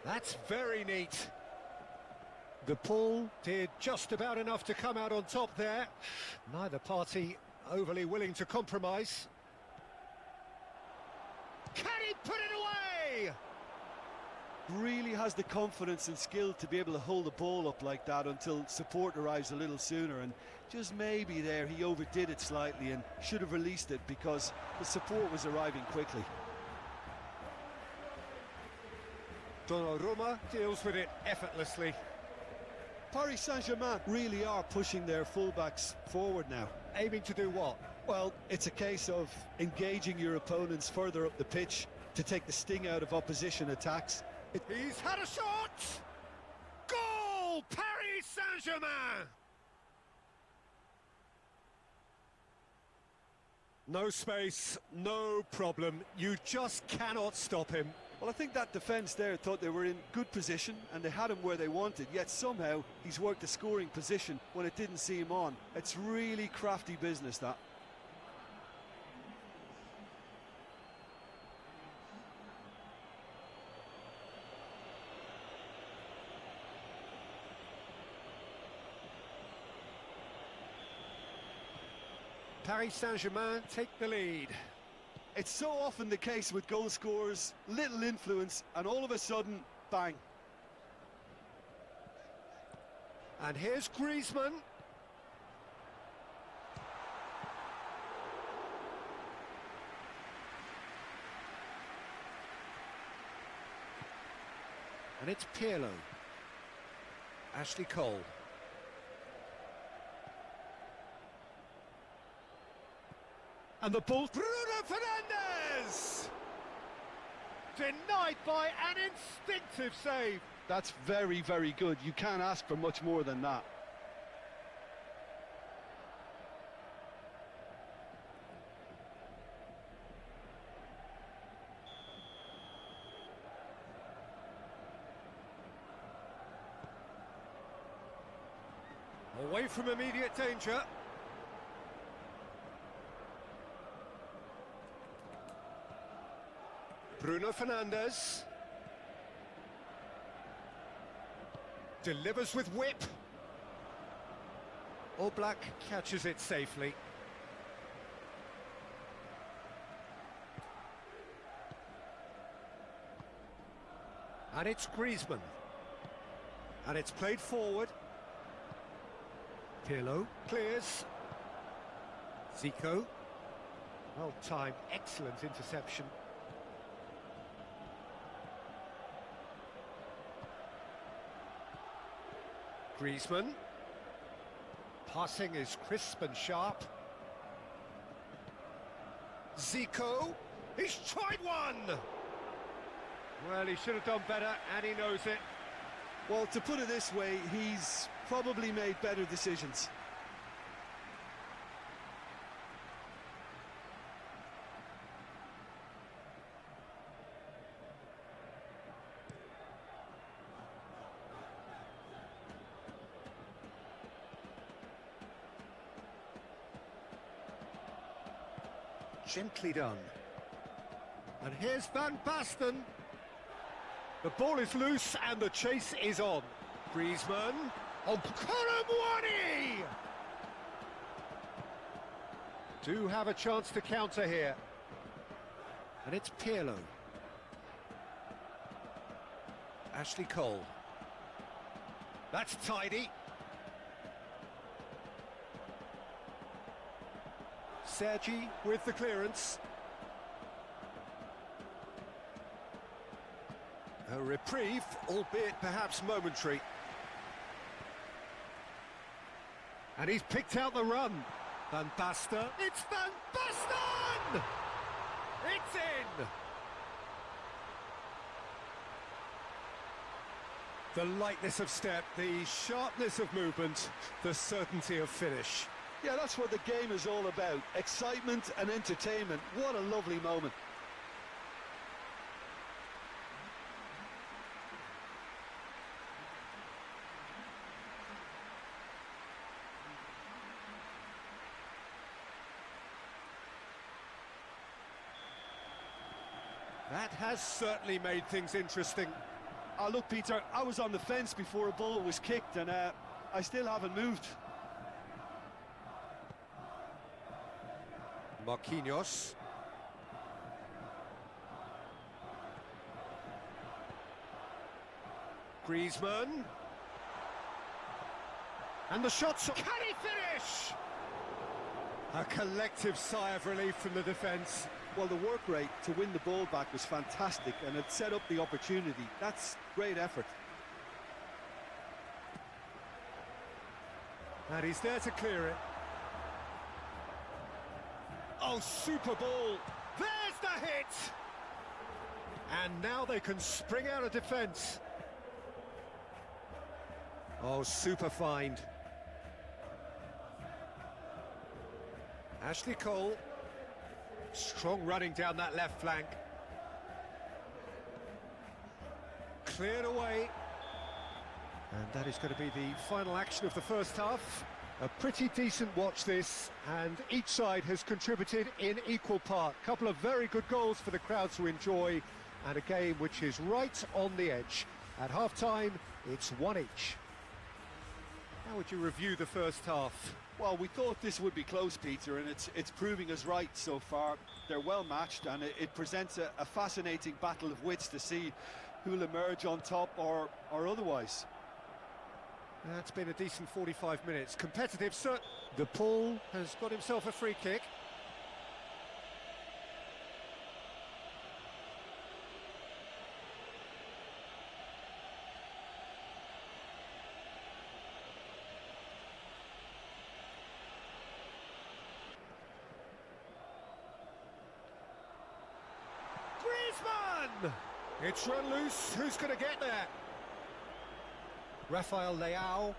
That's very neat. The pull did just about enough to come out on top there. Neither party overly willing to compromise. Can he put it
Really has the confidence and skill to be able to hold the ball up like that until support arrives a little sooner, and just maybe there he overdid it slightly and should have released it because the support was arriving quickly.
Donnarumma deals with it effortlessly.
Paris Saint-Germain really are pushing their fullbacks forward now.
Aiming to do what?
Well, it's a case of engaging your opponents further up the pitch to take the sting out of opposition attacks.
He's had a shot! Goal! Paris Saint-Germain! No space, no problem. You just cannot stop him.
Well, I think that defence there thought they were in good position and they had him where they wanted, yet somehow he's worked a scoring position when it didn't see him on. It's really crafty business, that.
Paris Saint-Germain take the lead.
It's so often the case with goal scorers, little influence, and all of a sudden, bang.
And here's Griezmann. And it's Pirlo. Ashley Cole. And the ball, Bruno Fernandes! Denied by an instinctive save.
That's very, very good. You can't ask for much more than that.
Away from immediate danger. Bruno Fernandes delivers with whip. Oblak catches it safely. And it's Griezmann. And it's played forward. Pirlo clears. Zico. Well timed, excellent interception. Griezmann. Passing is crisp and sharp. Zico. He's tried one! Well, he should have done better, and he knows it.
Well, to put it this way, he's probably made better decisions.
Gently done. And here's Van Basten. The ball is loose and the chase is on. Griezmann. Oh, Colomwani! Do have a chance to counter here. And it's Pirlo. Ashley Cole. That's tidy. Sergi with the clearance. A reprieve, albeit perhaps momentary. And he's picked out the run. Van Basten. It's Van Basten! It's in! The lightness of step, the sharpness of movement, the certainty of finish.
Yeah, that's what the game is all about. Excitement and entertainment. What a lovely moment.
That has certainly made things interesting.
Oh, look, Peter, I was on the fence before a ball was kicked, and I still haven't moved.
Marquinhos. Griezmann. And the shots... Can he finish? A collective sigh of relief from the defence.
Well, the work rate to win the ball back was fantastic, and it set up the opportunity. That's great effort.
And he's there to clear it. Oh, super ball. There's the hit! And now they can spring out of defence. Oh, super find. Ashley Cole. Strong running down that left flank. Cleared away. And that is going to be the final action of the first half. A pretty decent watch this, and each side has contributed in equal part. Couple of very good goals for the crowd to enjoy, and a game which is right on the edge. At half-time, it's 1 each. How would you review the first half?
Well, we thought this would be close, Peter, and it's proving us right so far. They're well matched, and it presents a fascinating battle of wits to see who'll emerge on top or otherwise.
That's been a decent 45 minutes. Competitive, sir. The Paul has got himself a free kick. Griezmann! It's run loose. Who's going to get there? Rafael Leao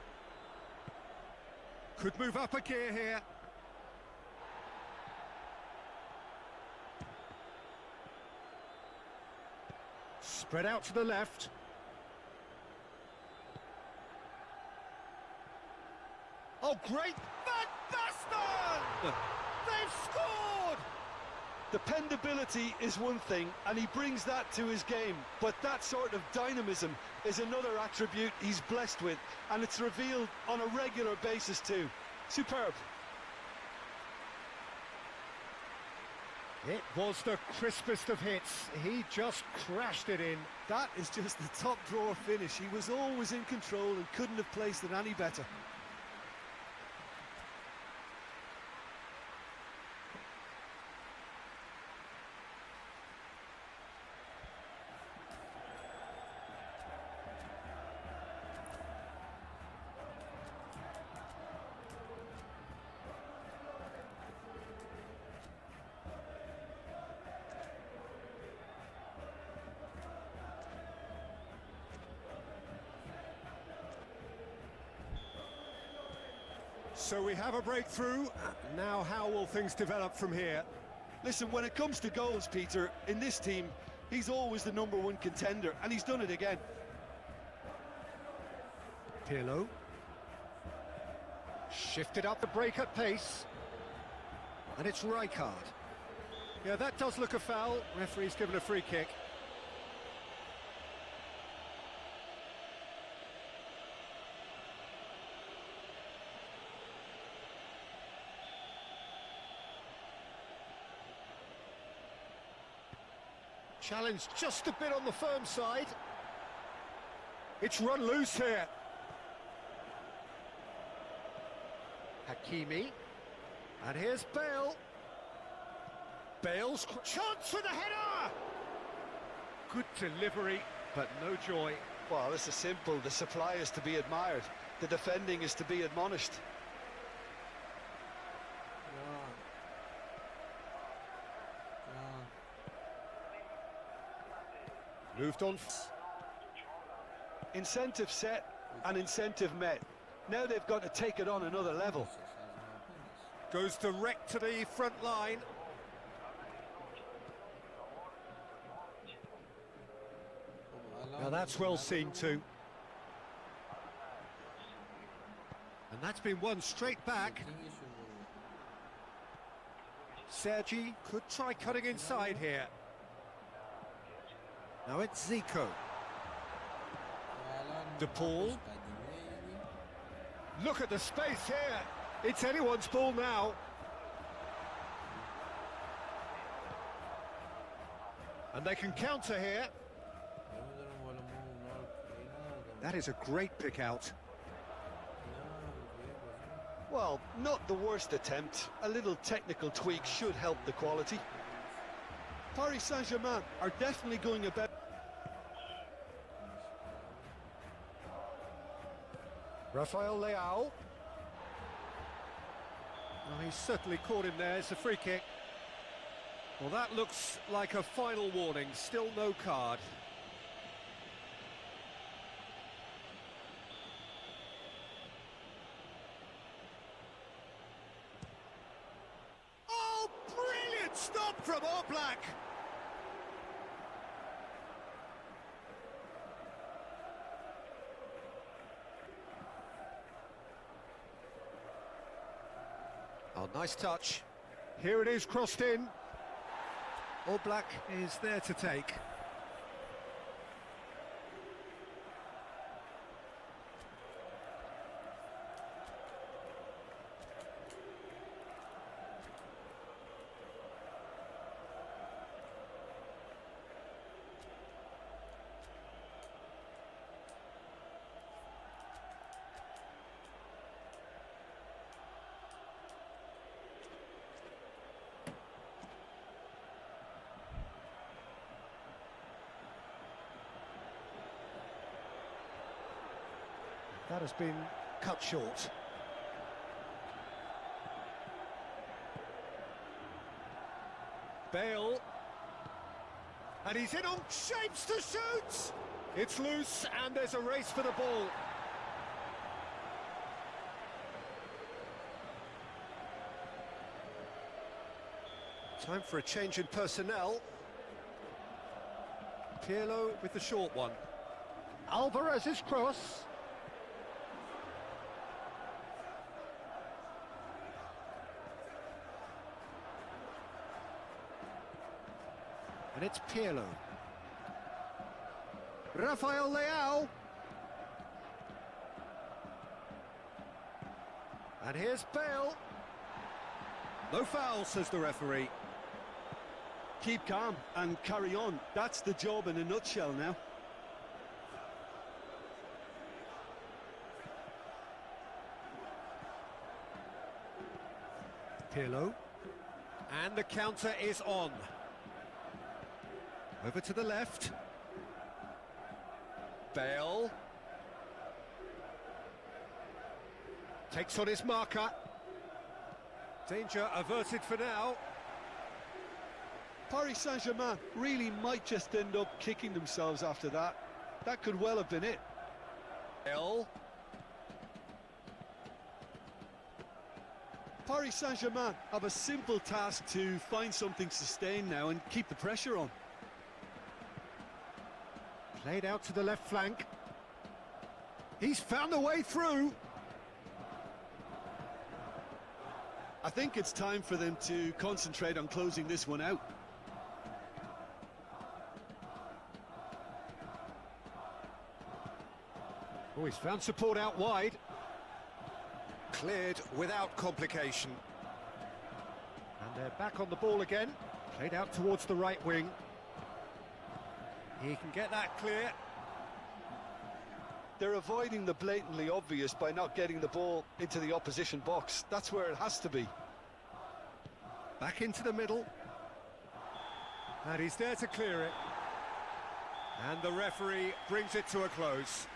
could move up a gear here. Spread out to the left. Oh, great! Van Basten! They've scored!
Dependability is one thing, and he brings that to his game, but that sort of dynamism is another attribute he's blessed with, and it's revealed on a regular basis too. Superb.
It was the crispest of hits. He just crashed it in.
That is just the top drawer finish. He was always in control and couldn't have placed it any better.
So we have a breakthrough. Now how will things develop from here?
Listen, when it comes to goals, Peter, in this team, he's always the #1 contender, and he's done it again.
Pirlo. Shifted up the break at pace. And it's Rijkaard. Yeah, that does look a foul. Referee's given a free kick. Challenge just a bit on the firm side. It's run loose here. Hakimi. And here's Bale. Bale's chance for the header! Good delivery, but no joy.
Well, this is simple. The supply is to be admired. The defending is to be admonished.
Moved on.
Incentive set and incentive met. Now they've got to take it on another level.
Goes direct to the front line. Now that's well seen too. And that's been won straight back. Sergi could try cutting inside here. Now it's Zico. De Paul. Look at the space here. It's anyone's ball now. And they can counter here. That is a great pick out.
Well, not the worst attempt. A little technical tweak should help the quality. Paris Saint-Germain are definitely going about...
Rafael Leao. Well, he's certainly caught him there. It's a free kick. Well, that looks like a final warning. Still no card. Oh, brilliant stop from Oblak. Oh, nice touch. Here it is, crossed in. Oblak is there to take. That has been cut short. Bale. And he's in on shapes to shoot! It's loose and there's a race for the ball. Time for a change in personnel. Pirlo with the short one. Alvarez's cross. And it's Pirlo. Rafael Leao. And here's Bale. No foul, says the referee.
Keep calm and carry on. That's the job in a nutshell now.
Pirlo. And the counter is on. Over to the left. Bale. Takes on his marker. Danger averted for now.
Paris Saint-Germain really might just end up kicking themselves after that. That could well have been it.
Bale.
Paris Saint-Germain have a simple task to find something sustained now and keep the pressure on.
Played out to the left flank. He's found a way through.
I think it's time for them to concentrate on closing this one out.
Oh, he's found support out wide. Cleared without complication. And they're back on the ball again. Played out towards the right wing. He can get that clear.
They're avoiding the blatantly obvious by not getting the ball into the opposition box. That's where it has to be.
Back into the middle. And he's there to clear it. And the referee brings it to a close.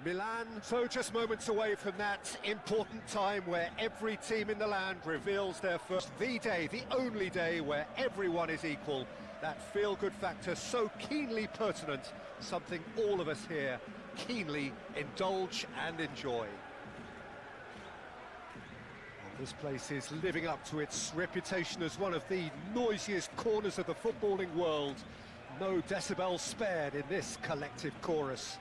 Milan, so just moments away from that important time where every team in the land reveals their first. The day, the only day where everyone is equal. That feel-good factor so keenly pertinent, something all of us here keenly indulge and enjoy. And this place is living up to its reputation as one of the noisiest corners of the footballing world. No decibels spared in this collective chorus.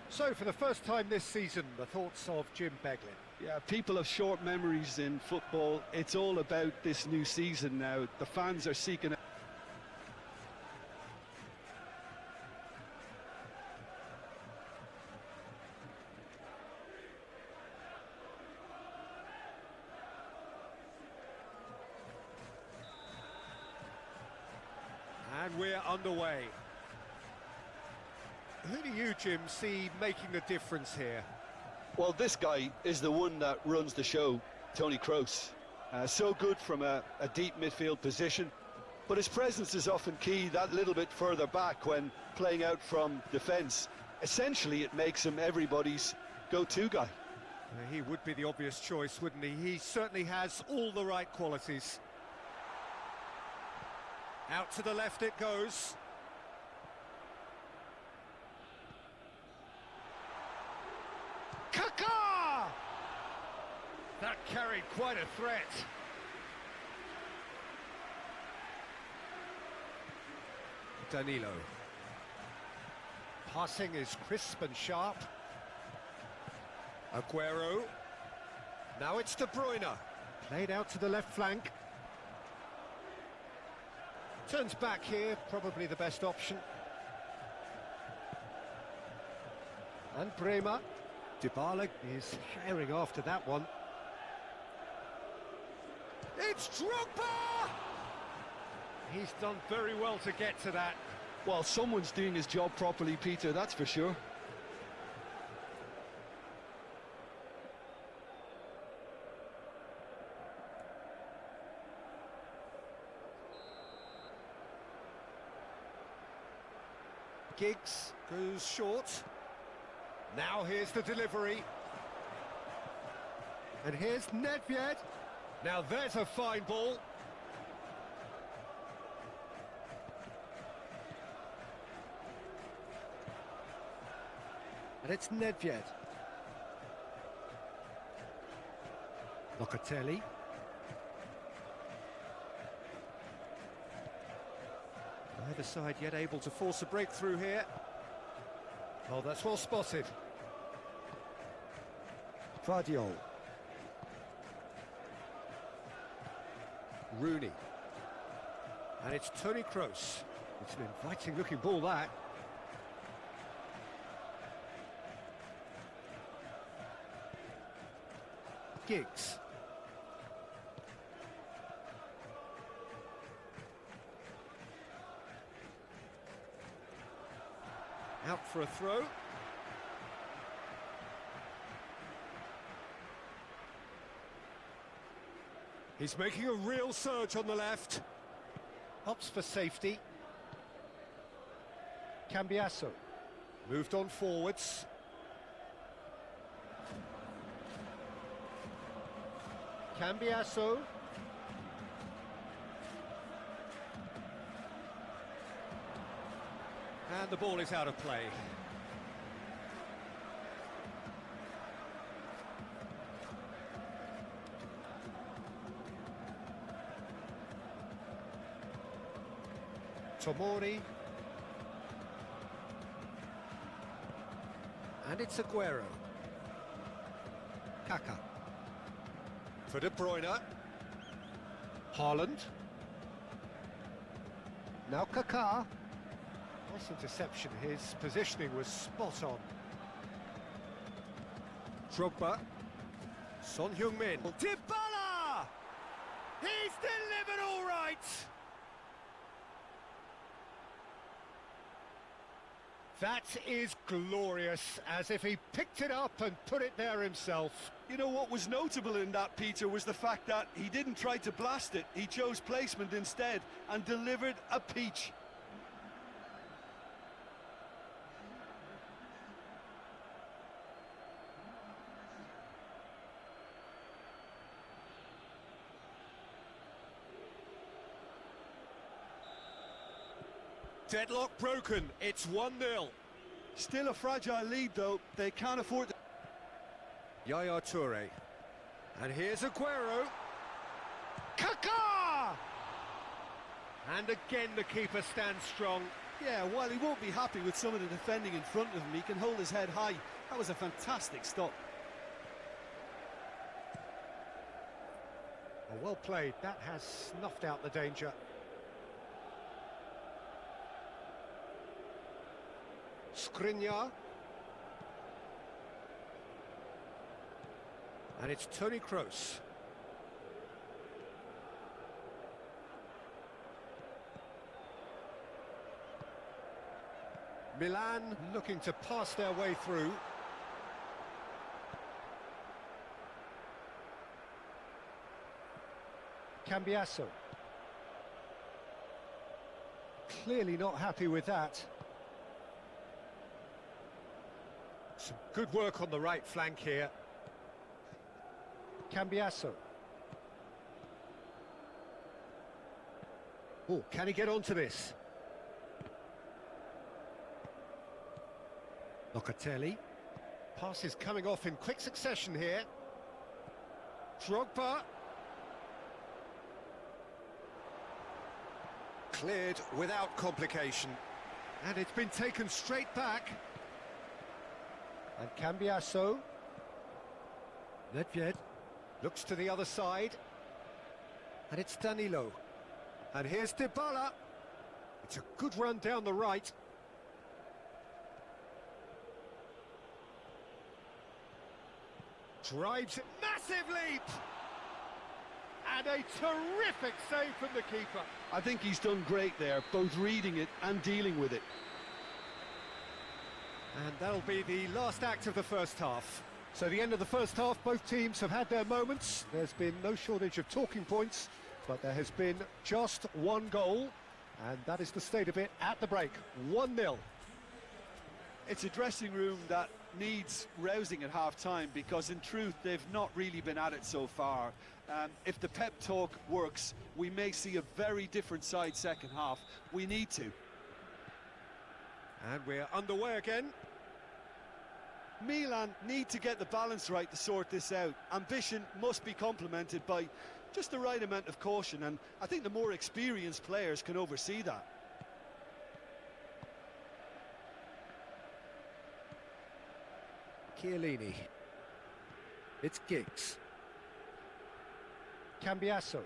So, for the first time this season, the thoughts of Jim Beglin.
Yeah, people have short memories in football. It's all about this new season now. The fans are seeking it.
And we're underway. Who do you, Jim, see making the difference here?
Well, this guy is the one that runs the show, Toni Kroos. So good from a deep midfield position, but his presence is often key that little bit further back when playing out from defence. Essentially, it makes him everybody's go-to guy.
He would be the obvious choice, wouldn't he? He certainly has all the right qualities. Out to the left it goes. Kaká! That carried quite a threat. Danilo. Passing is crisp and sharp. Aguero. Now it's De Bruyne. Played out to the left flank. Turns back here, probably the best option. And Bremer. Dybala is herring after that one. It's Drogba! He's done very well to get to that.
Well, someone's doing his job properly, Peter, that's for sure.
Giggs goes short. Now here's the delivery. And here's Nedved. Now there's a fine ball. And it's Nedved. Locatelli. Neither side yet able to force a breakthrough here. Oh, that's well spotted. Vardiol. Rooney. And it's Toni Kroos. It's an inviting looking ball, that. Giggs. Out for a throw. He's making a real surge on the left. Opts for safety. Cambiasso. Moved on forwards. Cambiasso. And the ball is out of play. Tomori. And it's Aguero. Kaká. For De Bruyne. Haaland. Now Kaká. Nice interception, his positioning was spot on. Drogba. Son Heung-min. Dybala! He's delivered all right! That is glorious, as if he picked it up and put it there himself.
You know what was notable in that, Peter, was the fact that he didn't try to blast it. He chose placement instead and delivered a peach.
Deadlock broken, it's 1-0.
Still a fragile lead though, they can't afford to...
Yaya Toure. And here's Aguero. Kaká! And again the keeper stands strong.
Yeah, while he won't be happy with some of the defending in front of him, he can hold his head high. That was a fantastic stop.
Oh, well played, that has snuffed out the danger. Skriniar. And it's Toni Kroos. Milan looking to pass their way through. Cambiasso. Clearly not happy with that. Some good work on the right flank here. Cambiasso. Oh, can he get onto this? Locatelli. Passes coming off in quick succession here. Drogba. Cleared without complication. And it's been taken straight back. And Cambiasso. Nedved looks to the other side. And it's Danilo. And here's Dybala. It's a good run down the right. Drives it, massive leap! And a terrific save from the keeper.
I think he's done great there, both reading it and dealing with it.
And that'll be the last act of the first half. So the end of the first half, both teams have had their moments. There's been no shortage of talking points, but there has been just one goal, and that is the state of it at the break, 1-0.
It's a dressing room that needs rousing at half-time, because in truth they've not really been at it so far. If the pep talk works, we may see a very different side second half. We need to.
And we're underway again.
Milan need to get the balance right to sort this out. Ambition must be complemented by just the right amount of caution, and I think the more experienced players can oversee that.
Chiellini. It's Giggs. Cambiasso.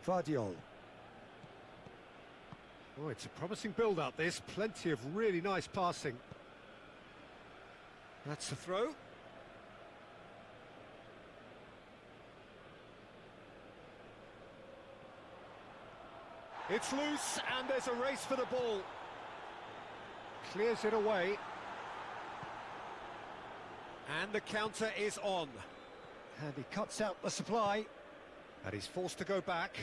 Vardiol. Oh, it's a promising build-up, this. Plenty of really nice passing. That's the throw. It's loose, and there's a race for the ball. Clears it away. And the counter is on. And he cuts out the supply. And he's forced to go back.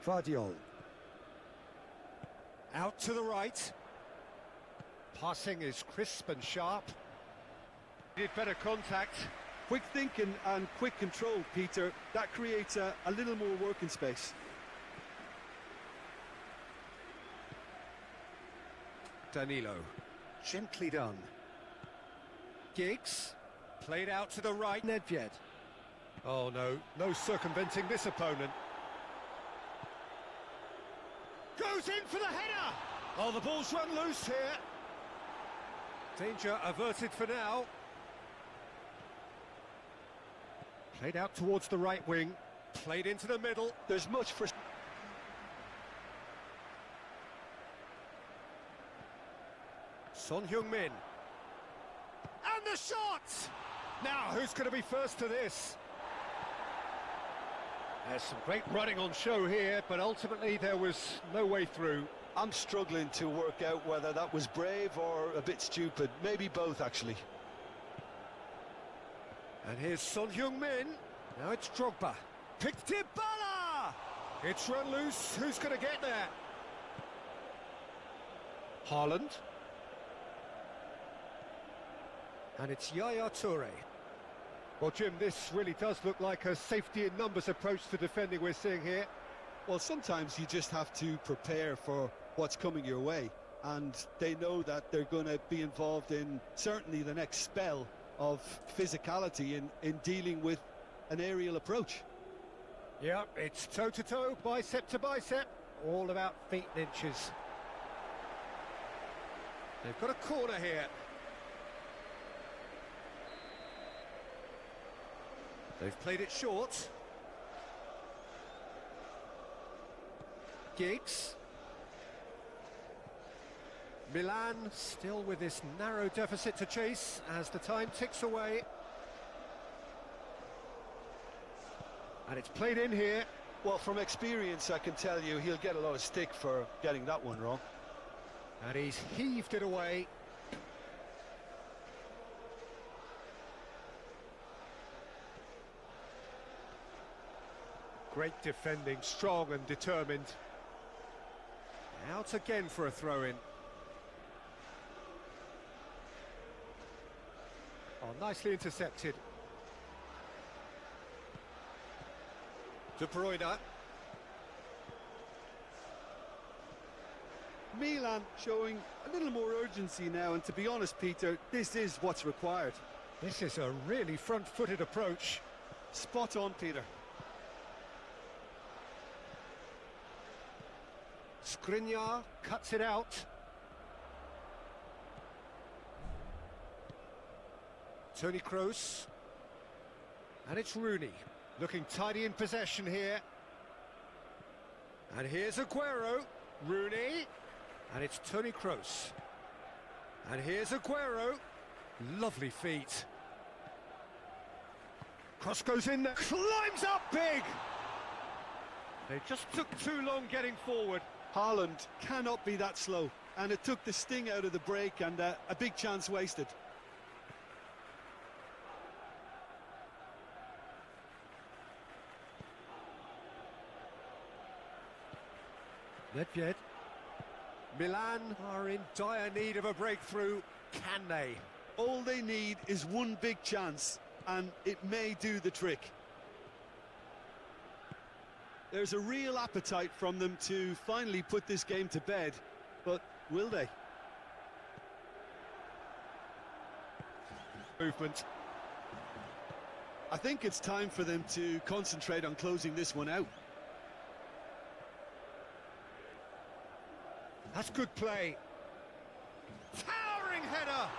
Vardiol. Out to the right. Passing is crisp and sharp. Did better contact.
Quick thinking and quick control, Peter. That creates a little more working space.
Danilo. Gently done. Giggs. Played out to the right. Nedved. Oh no, no circumventing this opponent. Goes in for the header! Oh, the ball's run loose here. Danger averted for now. Played out towards the right wing. Played into the middle.
There's much for...
Son Heung-min. And the shot! Now, who's going to be first to this? There's some great running on show here, but ultimately there was no way through.
I'm struggling to work out whether that was brave or a bit stupid. Maybe both, actually.
And here's Son Heung-min. Now it's Drogba. Picked Dybala! It's run loose. Who's going to get there? Haaland. And it's Yaya Toure. Well, Jim, this really does look like a safety in numbers approach to defending we're seeing here.
Well, sometimes you just have to prepare for what's coming your way, and they know that they're going to be involved in certainly the next spell of physicality in dealing with an aerial approach.
Yeah, it's toe-to-toe, bicep to bicep, all about feet and inches. They've got a corner here. They've played it short. Giggs. Milan still with this narrow deficit to chase as the time ticks away. And it's played in here.
Well, from experience, I can tell you he'll get a lot of stick for getting that one wrong.
And he's heaved it away. Great defending, strong and determined. Out again for a throw-in. Oh, nicely intercepted. De Bruyne.
Milan showing a little more urgency now, and to be honest, Peter, this is what's required.
This is a really front-footed approach.
Spot on, Peter.
Skriniar cuts it out. Toni Kroos. And it's Rooney, looking tidy in possession here. And here's Aguero. Rooney. And it's Toni Kroos. And here's Aguero. Lovely feet. Cross goes in there. Climbs up big! They just took too long getting forward.
Haaland cannot be that slow, and it took the sting out of the break, and a big chance wasted.
Nedved. Milan are in dire need of a breakthrough. Can they?
All they need is one big chance, and it may do the trick. There's a real appetite from them to finally put this game to bed, but will they?
Movement.
I think it's time for them to concentrate on closing this one out.
That's good play. Towering header!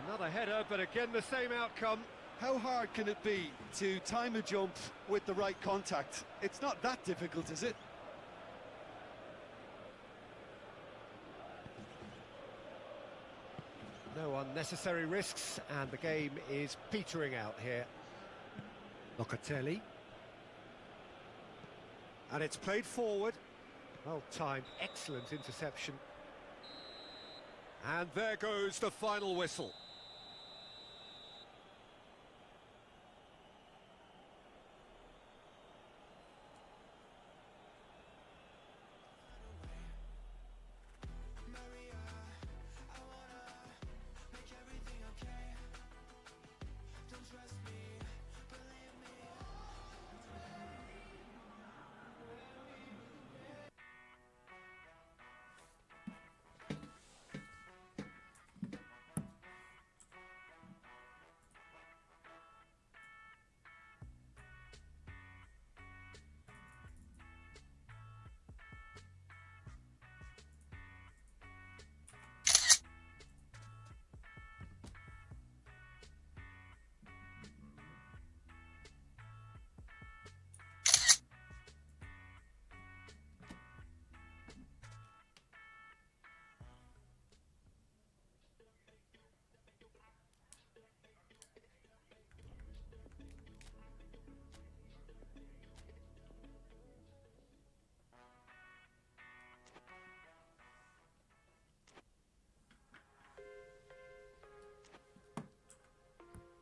Another header, but again the same outcome.
How hard can it be to time a jump with the right contact? It's not that difficult, is it?
No unnecessary risks, and the game is petering out here. Locatelli. And it's played forward. Well timed, excellent interception. And there goes the final whistle.